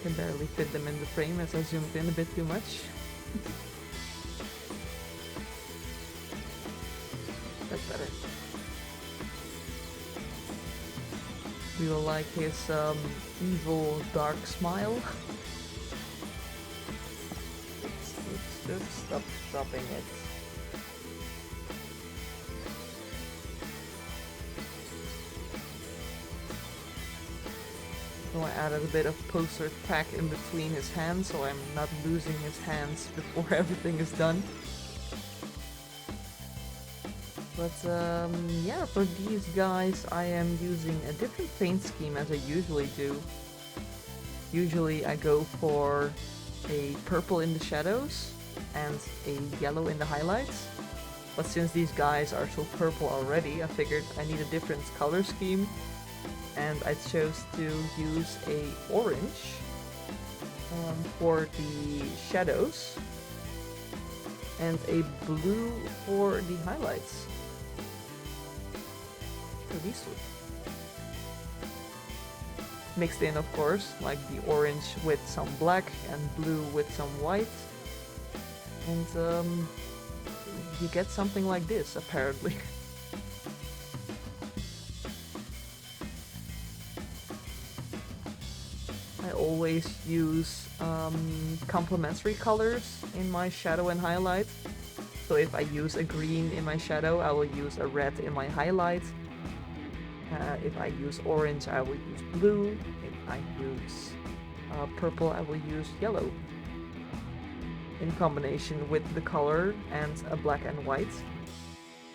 Can barely fit them in the frame as I zoomed in a bit too much. That's better. Do you like his evil dark smile? Oops, stop stopping it. So I added a bit of poster tack in between his hands so I'm not losing his hands before everything is done. But yeah, for these guys I am using a different paint scheme as I usually do. Usually I go for a purple in the shadows and a yellow in the highlights. But since these guys are so purple already, I figured I need a different color scheme, and I chose to use a orange for the shadows and a blue for the highlights. So these two. Mixed in, of course, like the orange with some black and blue with some white. And you get something like this, apparently. I always use complementary colors in my shadow and highlight. So if I use a green in my shadow, I will use a red in my highlight. If I use orange, I will use blue. If I use purple, I will use yellow. In combination with the color and a black and white.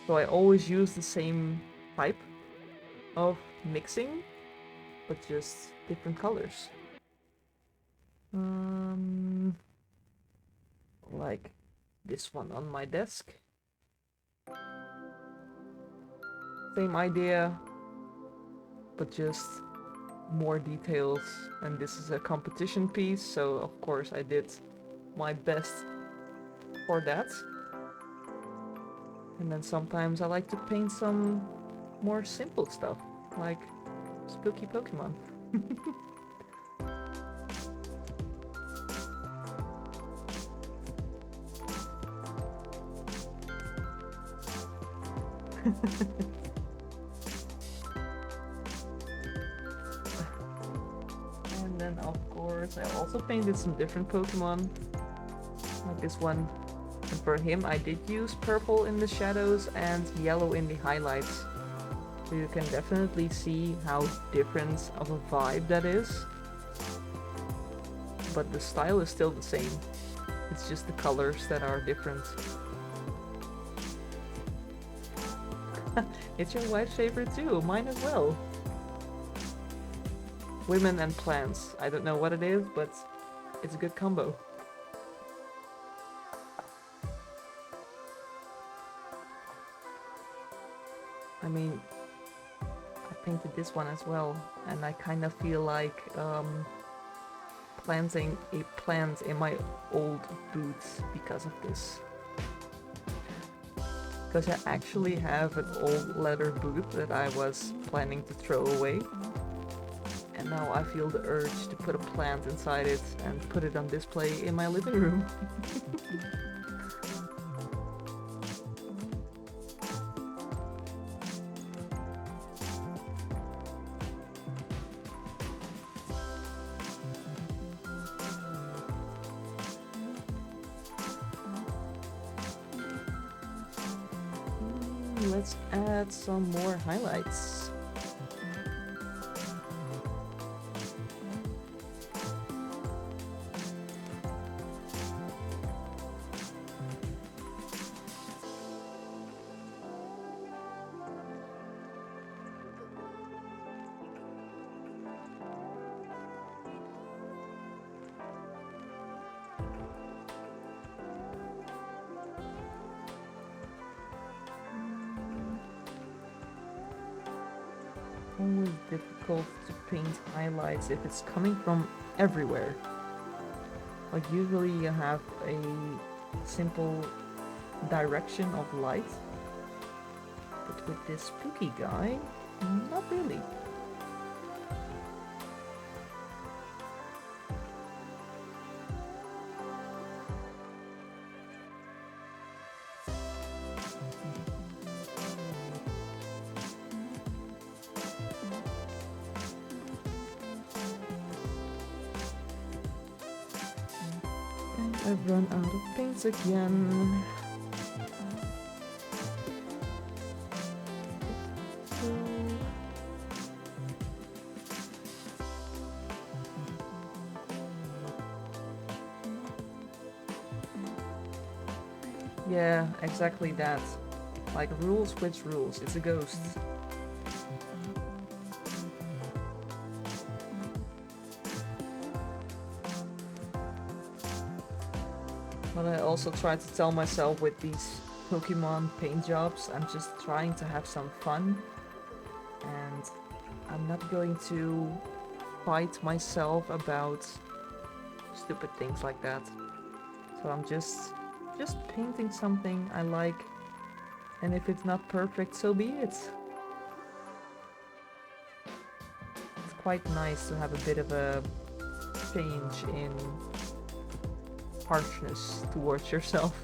So I always use the same type of mixing, but just different colors. Like this one on my desk. Same idea, but just more details. And this is a competition piece, so of course I did my best for that. And then sometimes I like to paint some more simple stuff, like spooky Pokemon. And then of course I also painted some different Pokemon, like this one. And for him I did use purple in the shadows and yellow in the highlights. So you can definitely see how different of a vibe that is. But the style is still the same. It's just the colors that are different. It's your wife's favorite too, mine as well. Women and plants. I don't know what it is, but it's a good combo. I mean, I painted this one as well, and I kind of feel like planting a plant in my old boots because of this. Because I actually have an old leather boot that I was planning to throw away. And now I feel the urge to put a plant inside it and put it on display in my living room. Let's add some more highlights. Always difficult to paint highlights if it's coming from everywhere. Like usually you have a simple direction of light, but with this spooky guy, not really. I've run out of paints again. Yeah, exactly that. Like rules, which rules? It's a ghost. But I also try to tell myself with these Pokemon paint jobs. I'm just trying to have some fun, and I'm not going to fight myself about stupid things like that. So I'm just painting something I like, and if it's not perfect, so be it. It's quite nice to have a bit of a change in harshness towards yourself.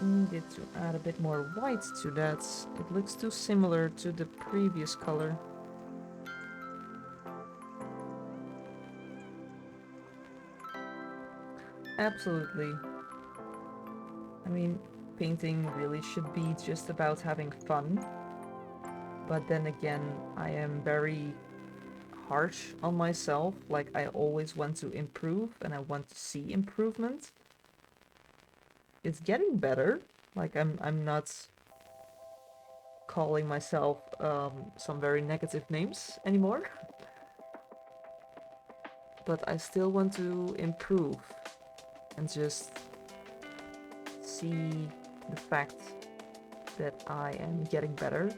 Needed to add a bit more white to that. It looks too similar to the previous color. Absolutely. I mean, painting really should be just about having fun. But then again, I am very harsh on myself. Like, I always want to improve and I want to see improvement. It's getting better. Like, I'm not calling myself some very negative names anymore. But I still want to improve and just see the fact that I am getting better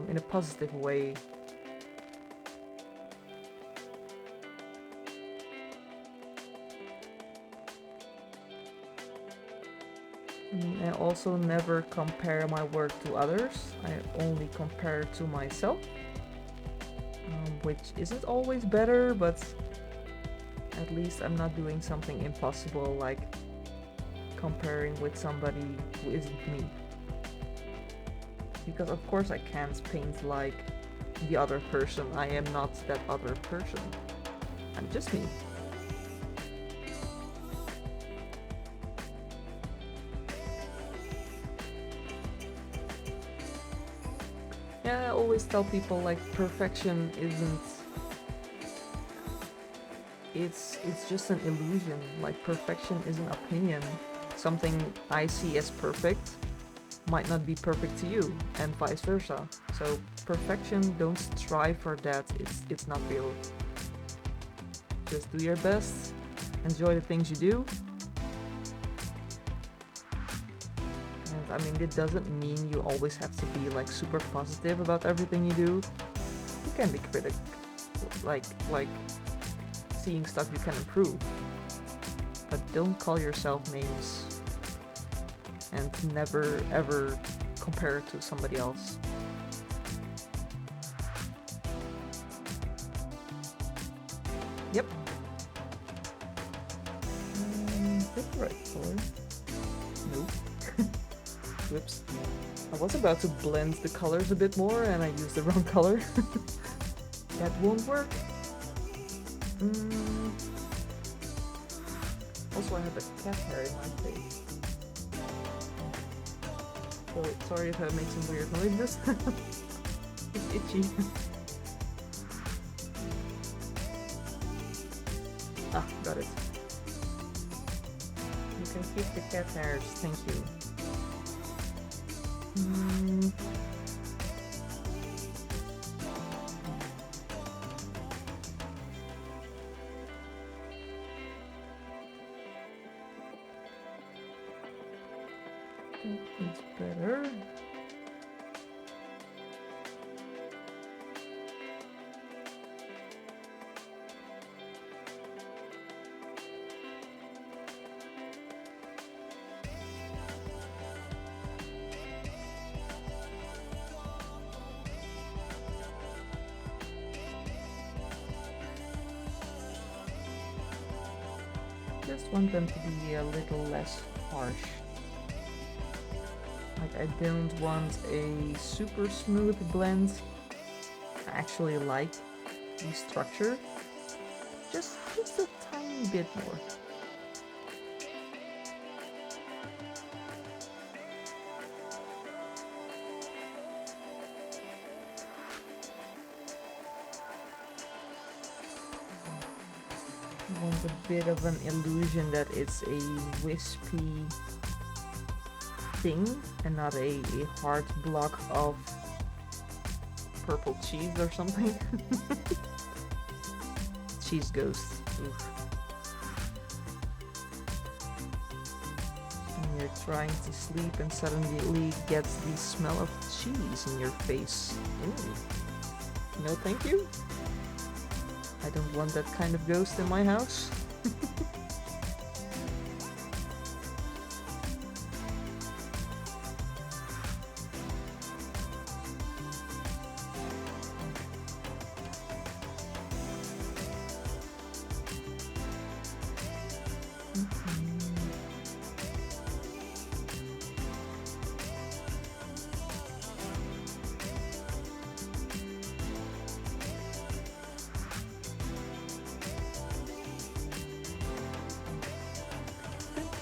in a positive way. I also never compare my work to others. I only compare to myself, which isn't always better, but at least I'm not doing something impossible like comparing with somebody who isn't me. Because of course I can't paint like the other person. I am not that other person. I'm just me. Yeah, I always tell people like perfection isn't... It's just an illusion. Like perfection is an opinion. Something I see as perfect might not be perfect to you, and vice versa. So perfection, don't strive for that. It's not real. Just do your best, enjoy the things you do. And I mean, it doesn't mean you always have to be like super positive about everything you do. You can be critical, like seeing stuff you can improve. But don't call yourself names. And never ever compare it to somebody else. Yep. Is that the right color? Nope. Whoops. I was about to blend the colors a bit more and I used the wrong color. That won't work. Also, I have a cat hair in my face. So, sorry if I make some weird noises. It's itchy. Ah, got it. You can keep the cat hairs, thank you. It's better. Just want them to be a little less harsh. Like, I don't want a super smooth blend. I actually like the structure. Just a tiny bit more. I want a bit of an illusion that it's a wispy thing and not a hard block of purple cheese or something. Cheese ghost. Oof. And you're trying to sleep and suddenly gets the smell of cheese in your face. Ooh. No thank you. I don't want that kind of ghost in my house.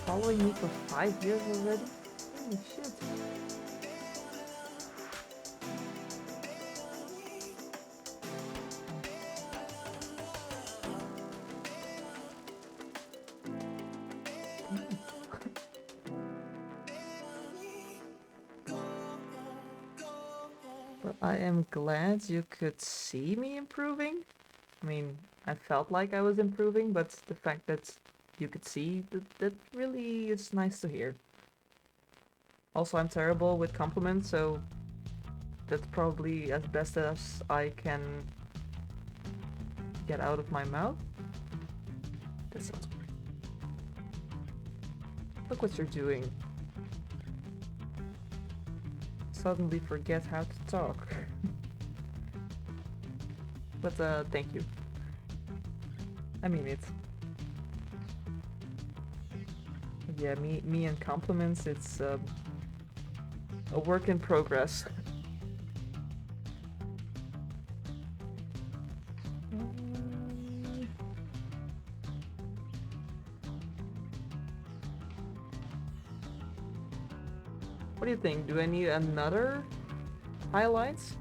Following me for 5 years already? Holy shit. But I am glad you could see me improving. I mean, I felt like I was improving, but the fact that you could see, that really is nice to hear. Also, I'm terrible with compliments, so that's probably as best as I can get out of my mouth. That sounds great. Look what you're doing. Suddenly forget how to talk. But thank you. I mean it. Yeah, me and compliments, it's a work in progress. What do you think? Do I need another highlights?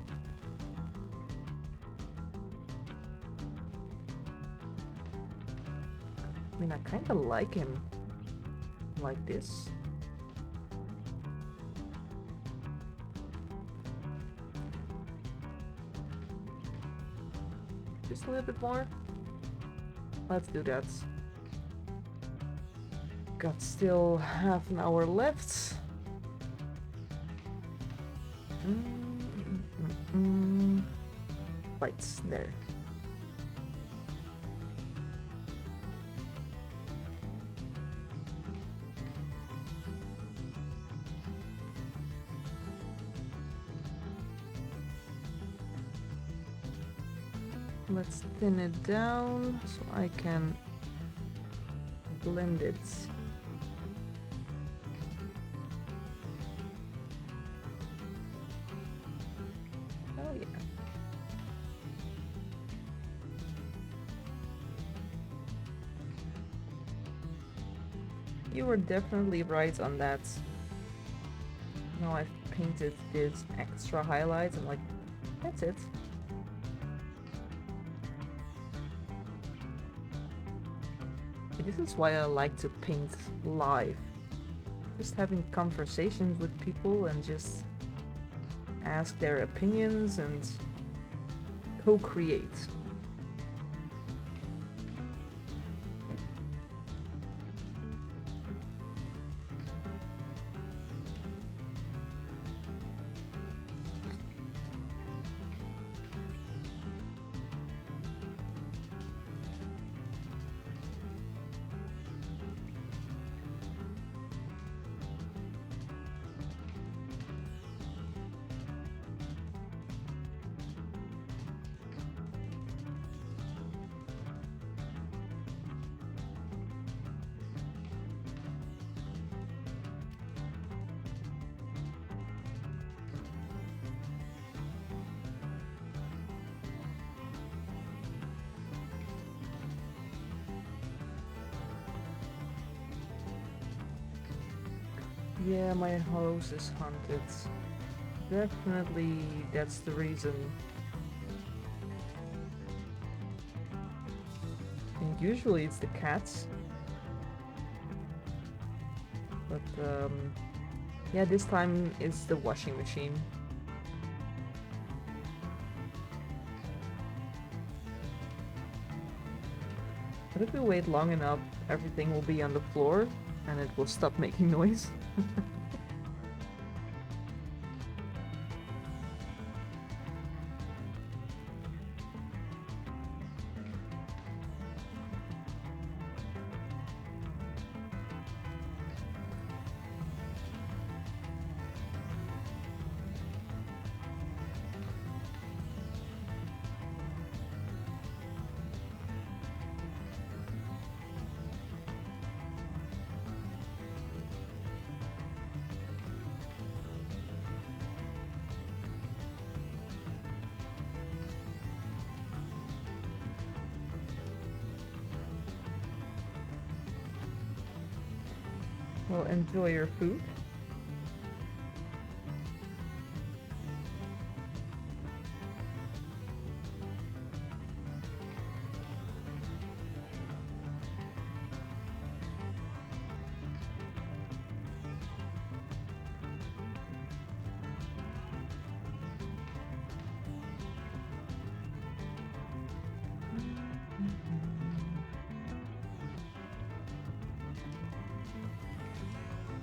I mean, I kind of like him like this. Just a little bit more. Let's do that. Got still half an hour left. Lights there. Let's thin it down so I can blend it. Oh yeah. You were definitely right on that. Now I've painted this extra highlights and like, that's it. This is why I like to paint live. Just having conversations with people and just ask their opinions and co-create. Yeah, my house is haunted. Definitely, that's the reason. And usually it's the cats. But Yeah, this time it's the washing machine. But if we wait long enough, everything will be on the floor and it will stop making noise. Well, enjoy your food.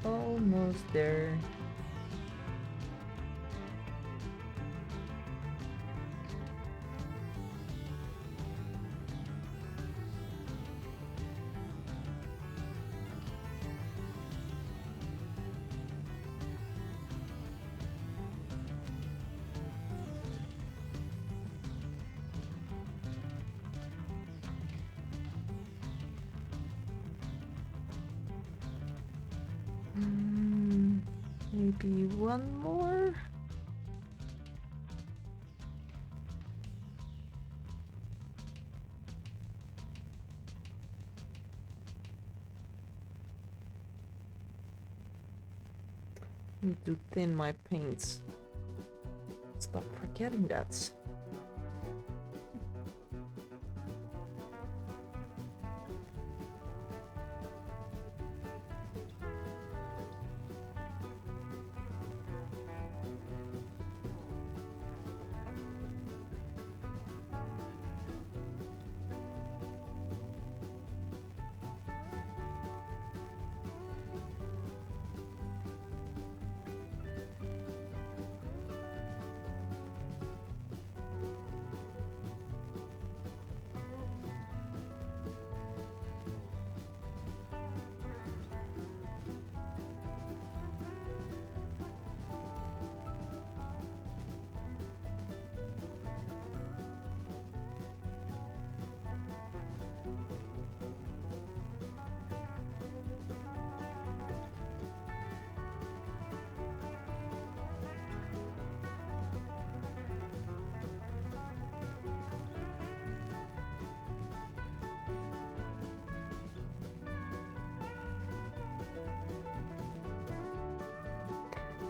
Almost there. Maybe one more? Need to thin my paints. Stop forgetting that.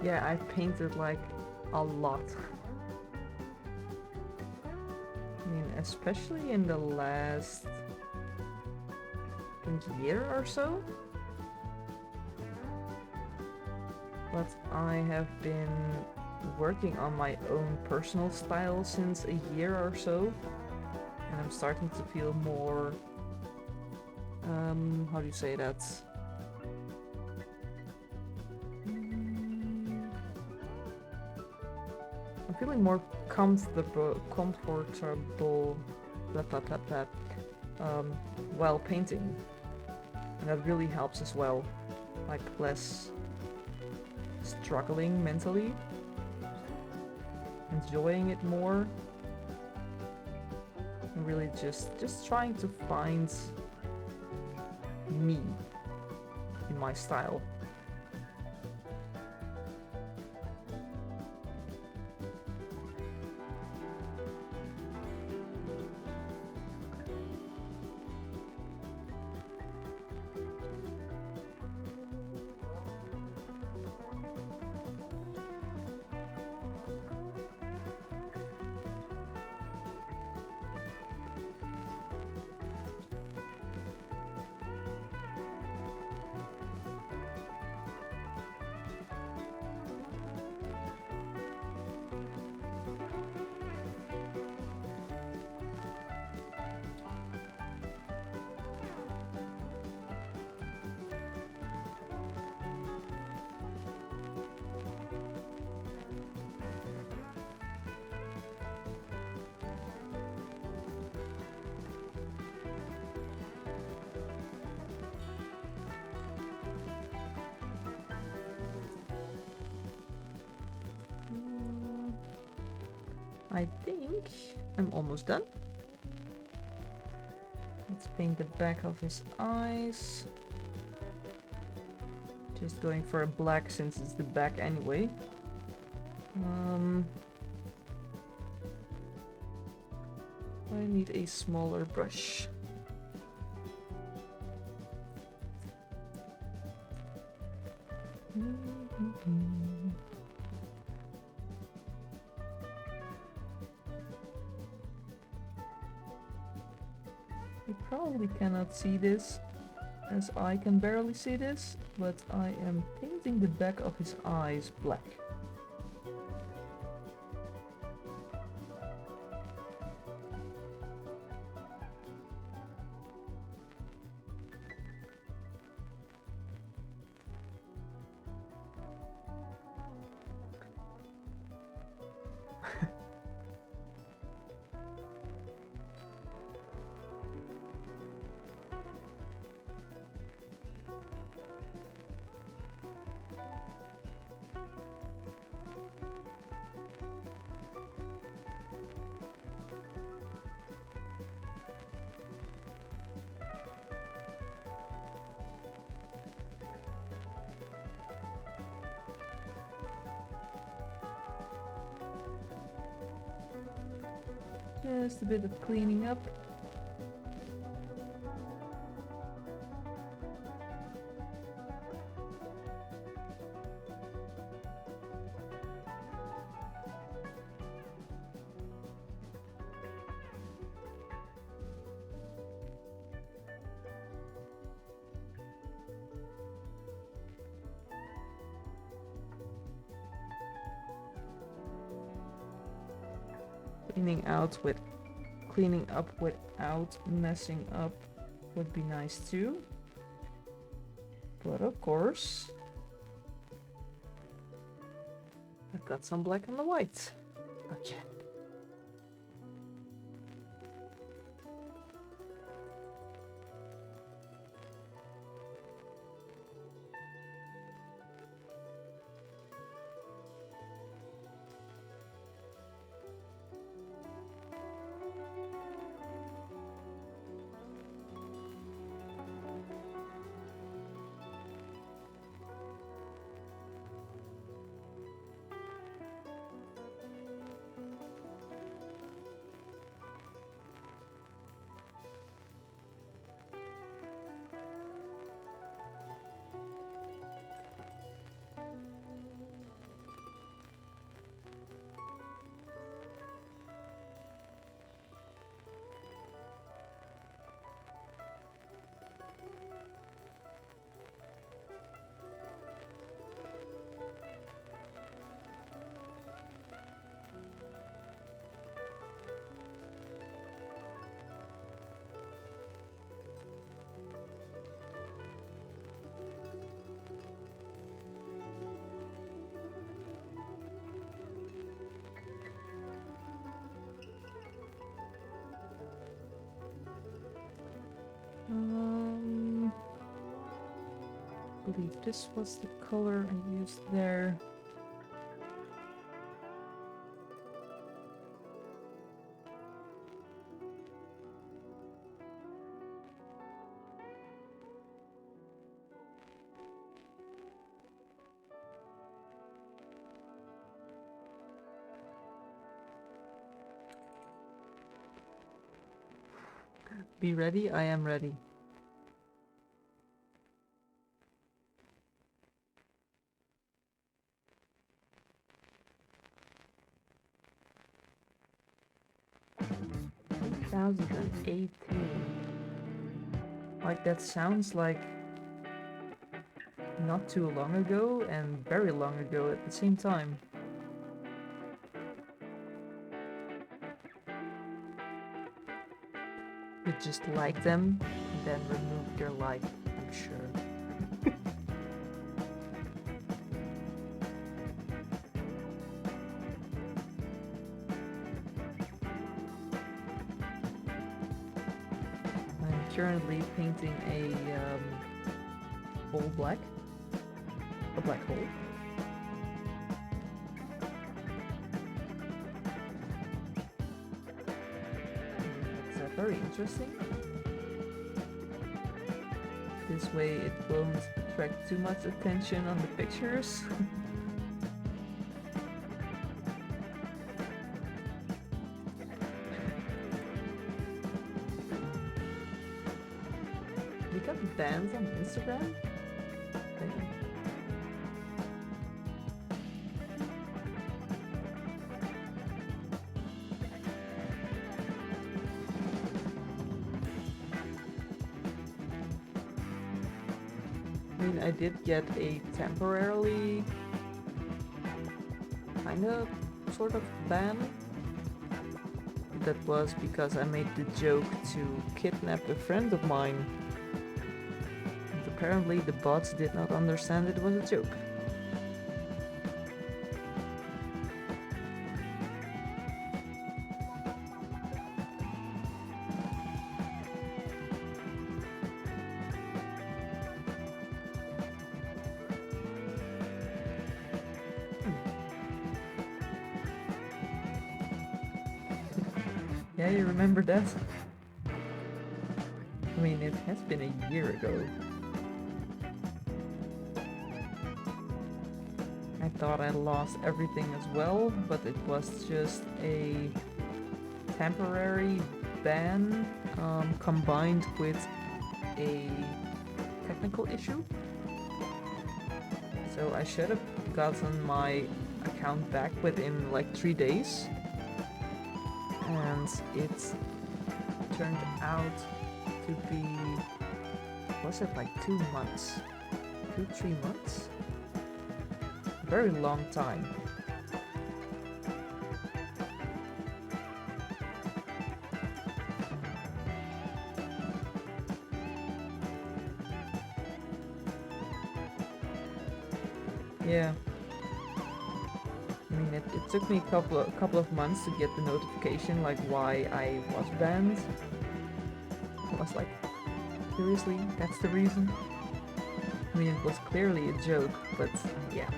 Yeah, I painted like a lot. I mean, especially in the last, I think, year or so. But I have been working on my own personal style since a year or so. And I'm starting to feel more, how do you say that? I'm feeling more comfortable, blah, blah, blah, blah, while painting. And that really helps as well. Like less struggling mentally. Enjoying it more. And really just trying to find me in my style. I think I'm almost done. Let's paint the back of his eyes. Just going for a black since it's the back anyway. I need a smaller brush. You probably cannot see this, as I can barely see this, but I am painting the back of his eyes black. Just a bit of cleaning up. Cleaning up without messing up would be nice too. But of course, I've got some black on the white. Okay. I believe this was the color I used there. Be ready, I am ready. Like, that sounds like not too long ago and very long ago at the same time. You just like them and then remove your like, I'm sure. I'm currently painting a whole black, a black hole. very interesting. This way it won't attract too much attention on the pictures. You got banned on Instagram? Damn. I mean, I did get a temporarily kind of sort of ban. That was because I made the joke to kidnap a friend of mine. And apparently the bots did not understand it was a joke. Yeah, you remember that? I mean, it has been a year ago. I thought I lost everything as well, but it was just a temporary ban combined with a technical issue. So I should have gotten my account back within like 3 days. And it turned out to be, was it like 2 months? 2-3 months? Very long time. Yeah. I mean, it took me a couple of months to get the notification, like why I was banned. I was like, seriously, that's the reason? I mean, it was clearly a joke, but yeah.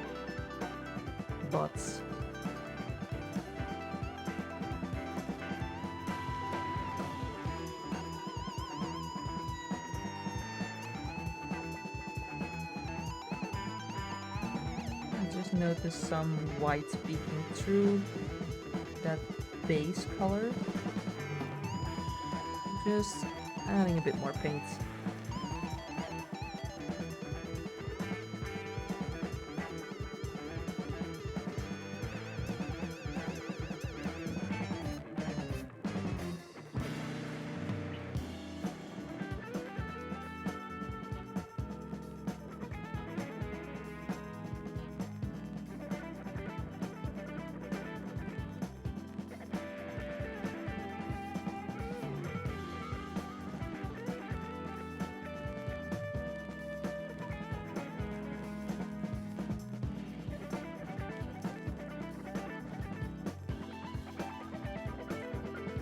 Bots. I just noticed some white peeking through that base color. Just adding a bit more paint.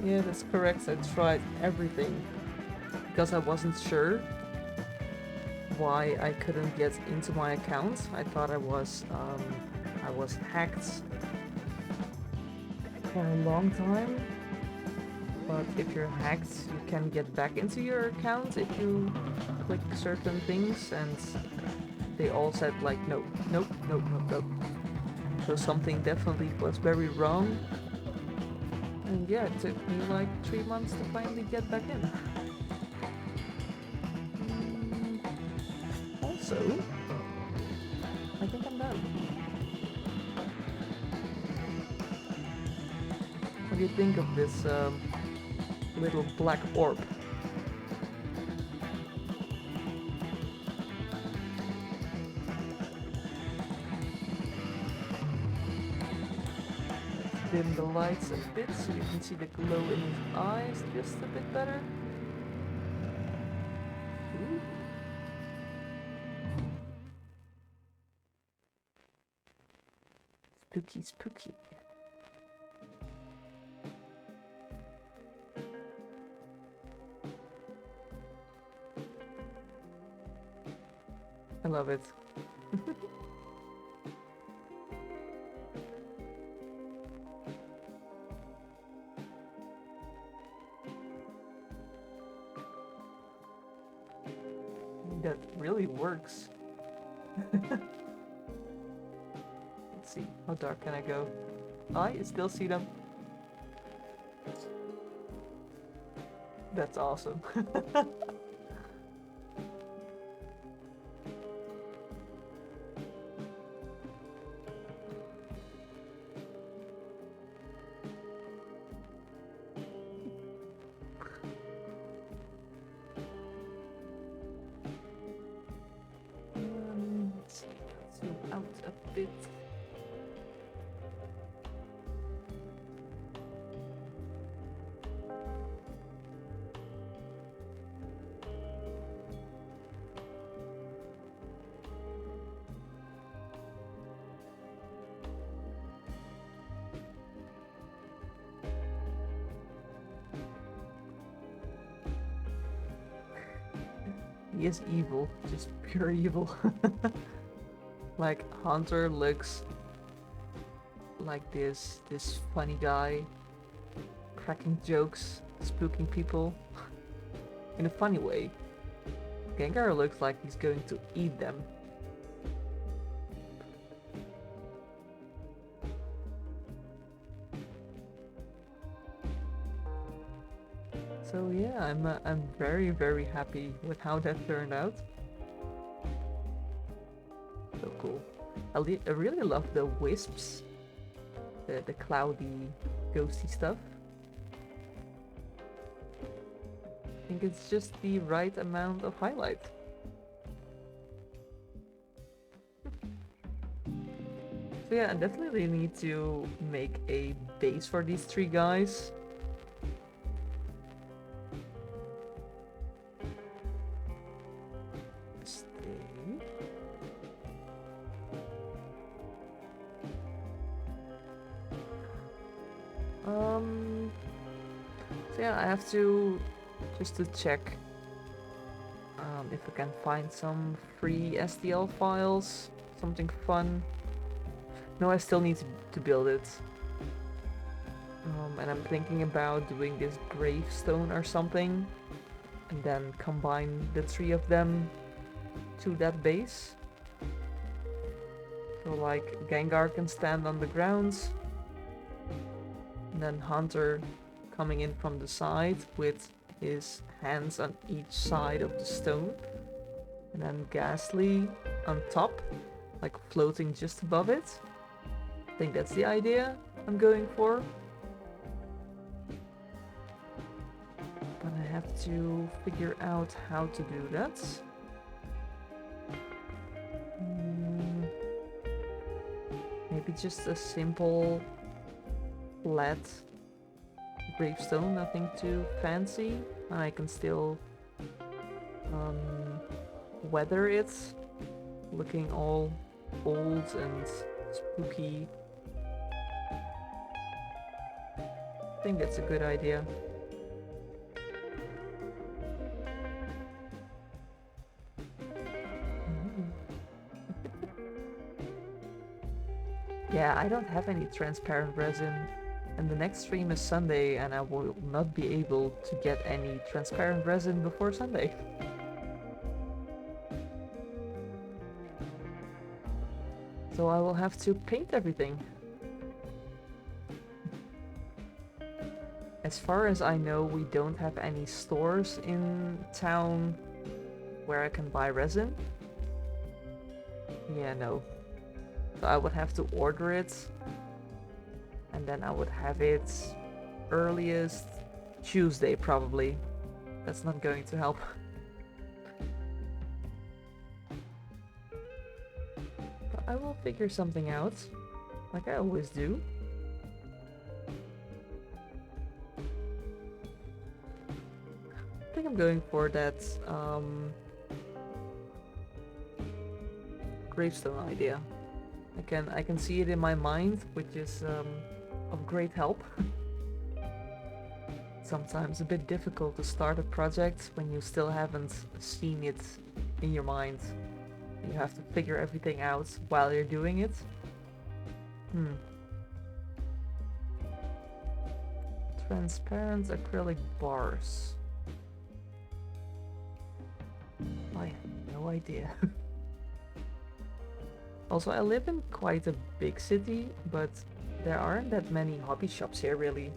Yeah, that's correct. I tried everything because I wasn't sure why I couldn't get into my account. I thought I was hacked for a long time. But if you're hacked, you can get back into your account if you click certain things, and they all said like no, nope, nope, nope, nope. So something definitely was very wrong. And yeah, it took me like 3 months to finally get back in. Also, I think I'm done. What do you think of this little black orb? Dim the lights a bit so you can see the glow in his eyes just a bit better. Ooh. Spooky, spooky. I love it. something that really works. Let's see, how dark can I go? I still see them. That's awesome. Let's zoom out a bit. He is evil, just pure evil. Like Hunter looks like this funny guy, cracking jokes, spooking people in a funny way. Gengar looks like he's going to eat them. So yeah, I'm very happy with how that turned out. So cool. I really love the wisps, the cloudy, ghosty stuff. I think it's just the right amount of highlight. So yeah, I definitely need to make a base for these three guys. So yeah, I have to just to check if I can find some free STL files, something fun. No, I still need to build it. And I'm thinking about doing this gravestone or something, and then combine the three of them to that base. So like Gengar can stand on the ground, and then Hunter coming in from the side with his hands on each side of the stone, and then Ghastly on top, like floating just above it. I think that's the idea I'm going for. But I have to figure out how to do that. Maybe just a simple flat gravestone, nothing too fancy. I can still weather it, looking all old and spooky. I think that's a good idea. Yeah, I don't have any transparent resin, and the next stream is Sunday, and I will not be able to get any transparent resin before Sunday. So I will have to paint everything. As far as I know, we don't have any stores in town where I can buy resin. Yeah, no. So I would have to order it, and then I would have it earliest Tuesday probably. That's not going to help. But I will figure something out, like I always do. I think I'm going for that gravestone idea. I can see it in my mind, which is of great help. Sometimes a bit difficult to start a project when you still haven't seen it in your mind. You have to figure everything out while you're doing it. Transparent acrylic bars. I have no no idea. Also, I live in quite a big city, but there aren't that many hobby shops here, really.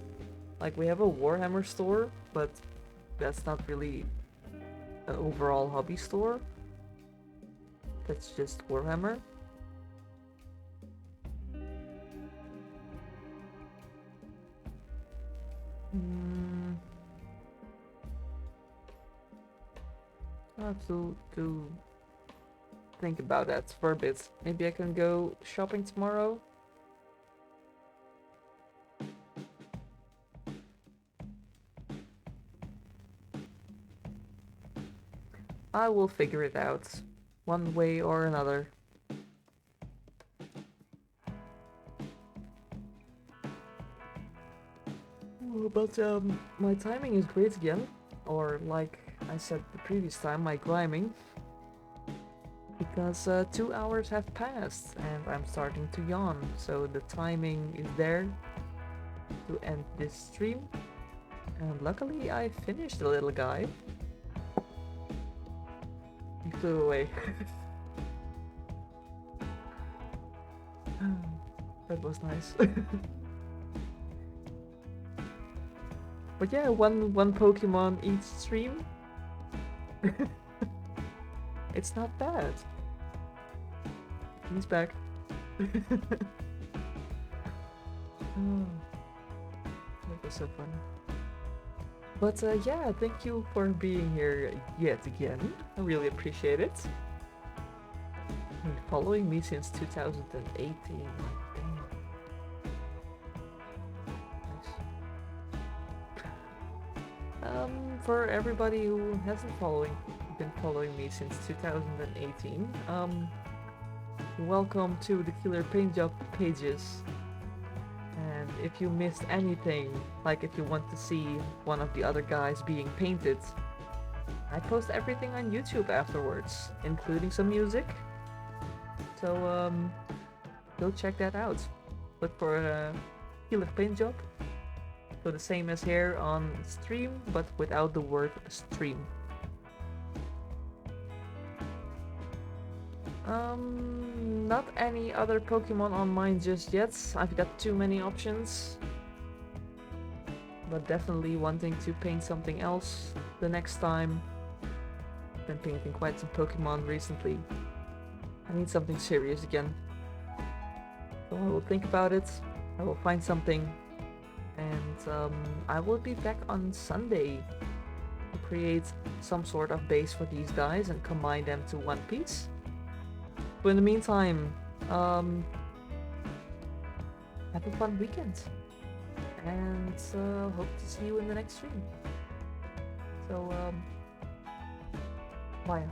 Like, we have a Warhammer store, but that's not really an overall hobby store. That's just Warhammer. I have to think about that for a bit. Maybe I can go shopping tomorrow. I will figure it out, one way or another. But my timing is great again, or like I said the previous time, my climbing. Because 2 hours have passed and I'm starting to yawn, so the timing is there to end this stream. And luckily I finished the little guy. He flew away. That was nice. But yeah, one Pokemon each stream. It's not bad. He's back. Oh, that was so fun. But yeah, thank you for being here yet again. I really appreciate it. And following me since 2018. Damn. Nice. For everybody who hasn't been following me since 2018, welcome to the Killer Paint Job pages. And if you missed anything, like if you want to see one of the other guys being painted, I post everything on YouTube afterwards, including some music. So go check that out. Look for Killer Paint Job. So the same as here on stream, but without the word stream. Not any other Pokemon on mine just yet. I've got too many options. But definitely wanting to paint something else the next time. Been painting quite some Pokemon recently. I need something serious again. So I will think about it. I will find something. And I will be back on Sunday to create some sort of base for these guys and combine them to one piece. But in the meantime, have a fun weekend, and hope to see you in the next stream. So, bye.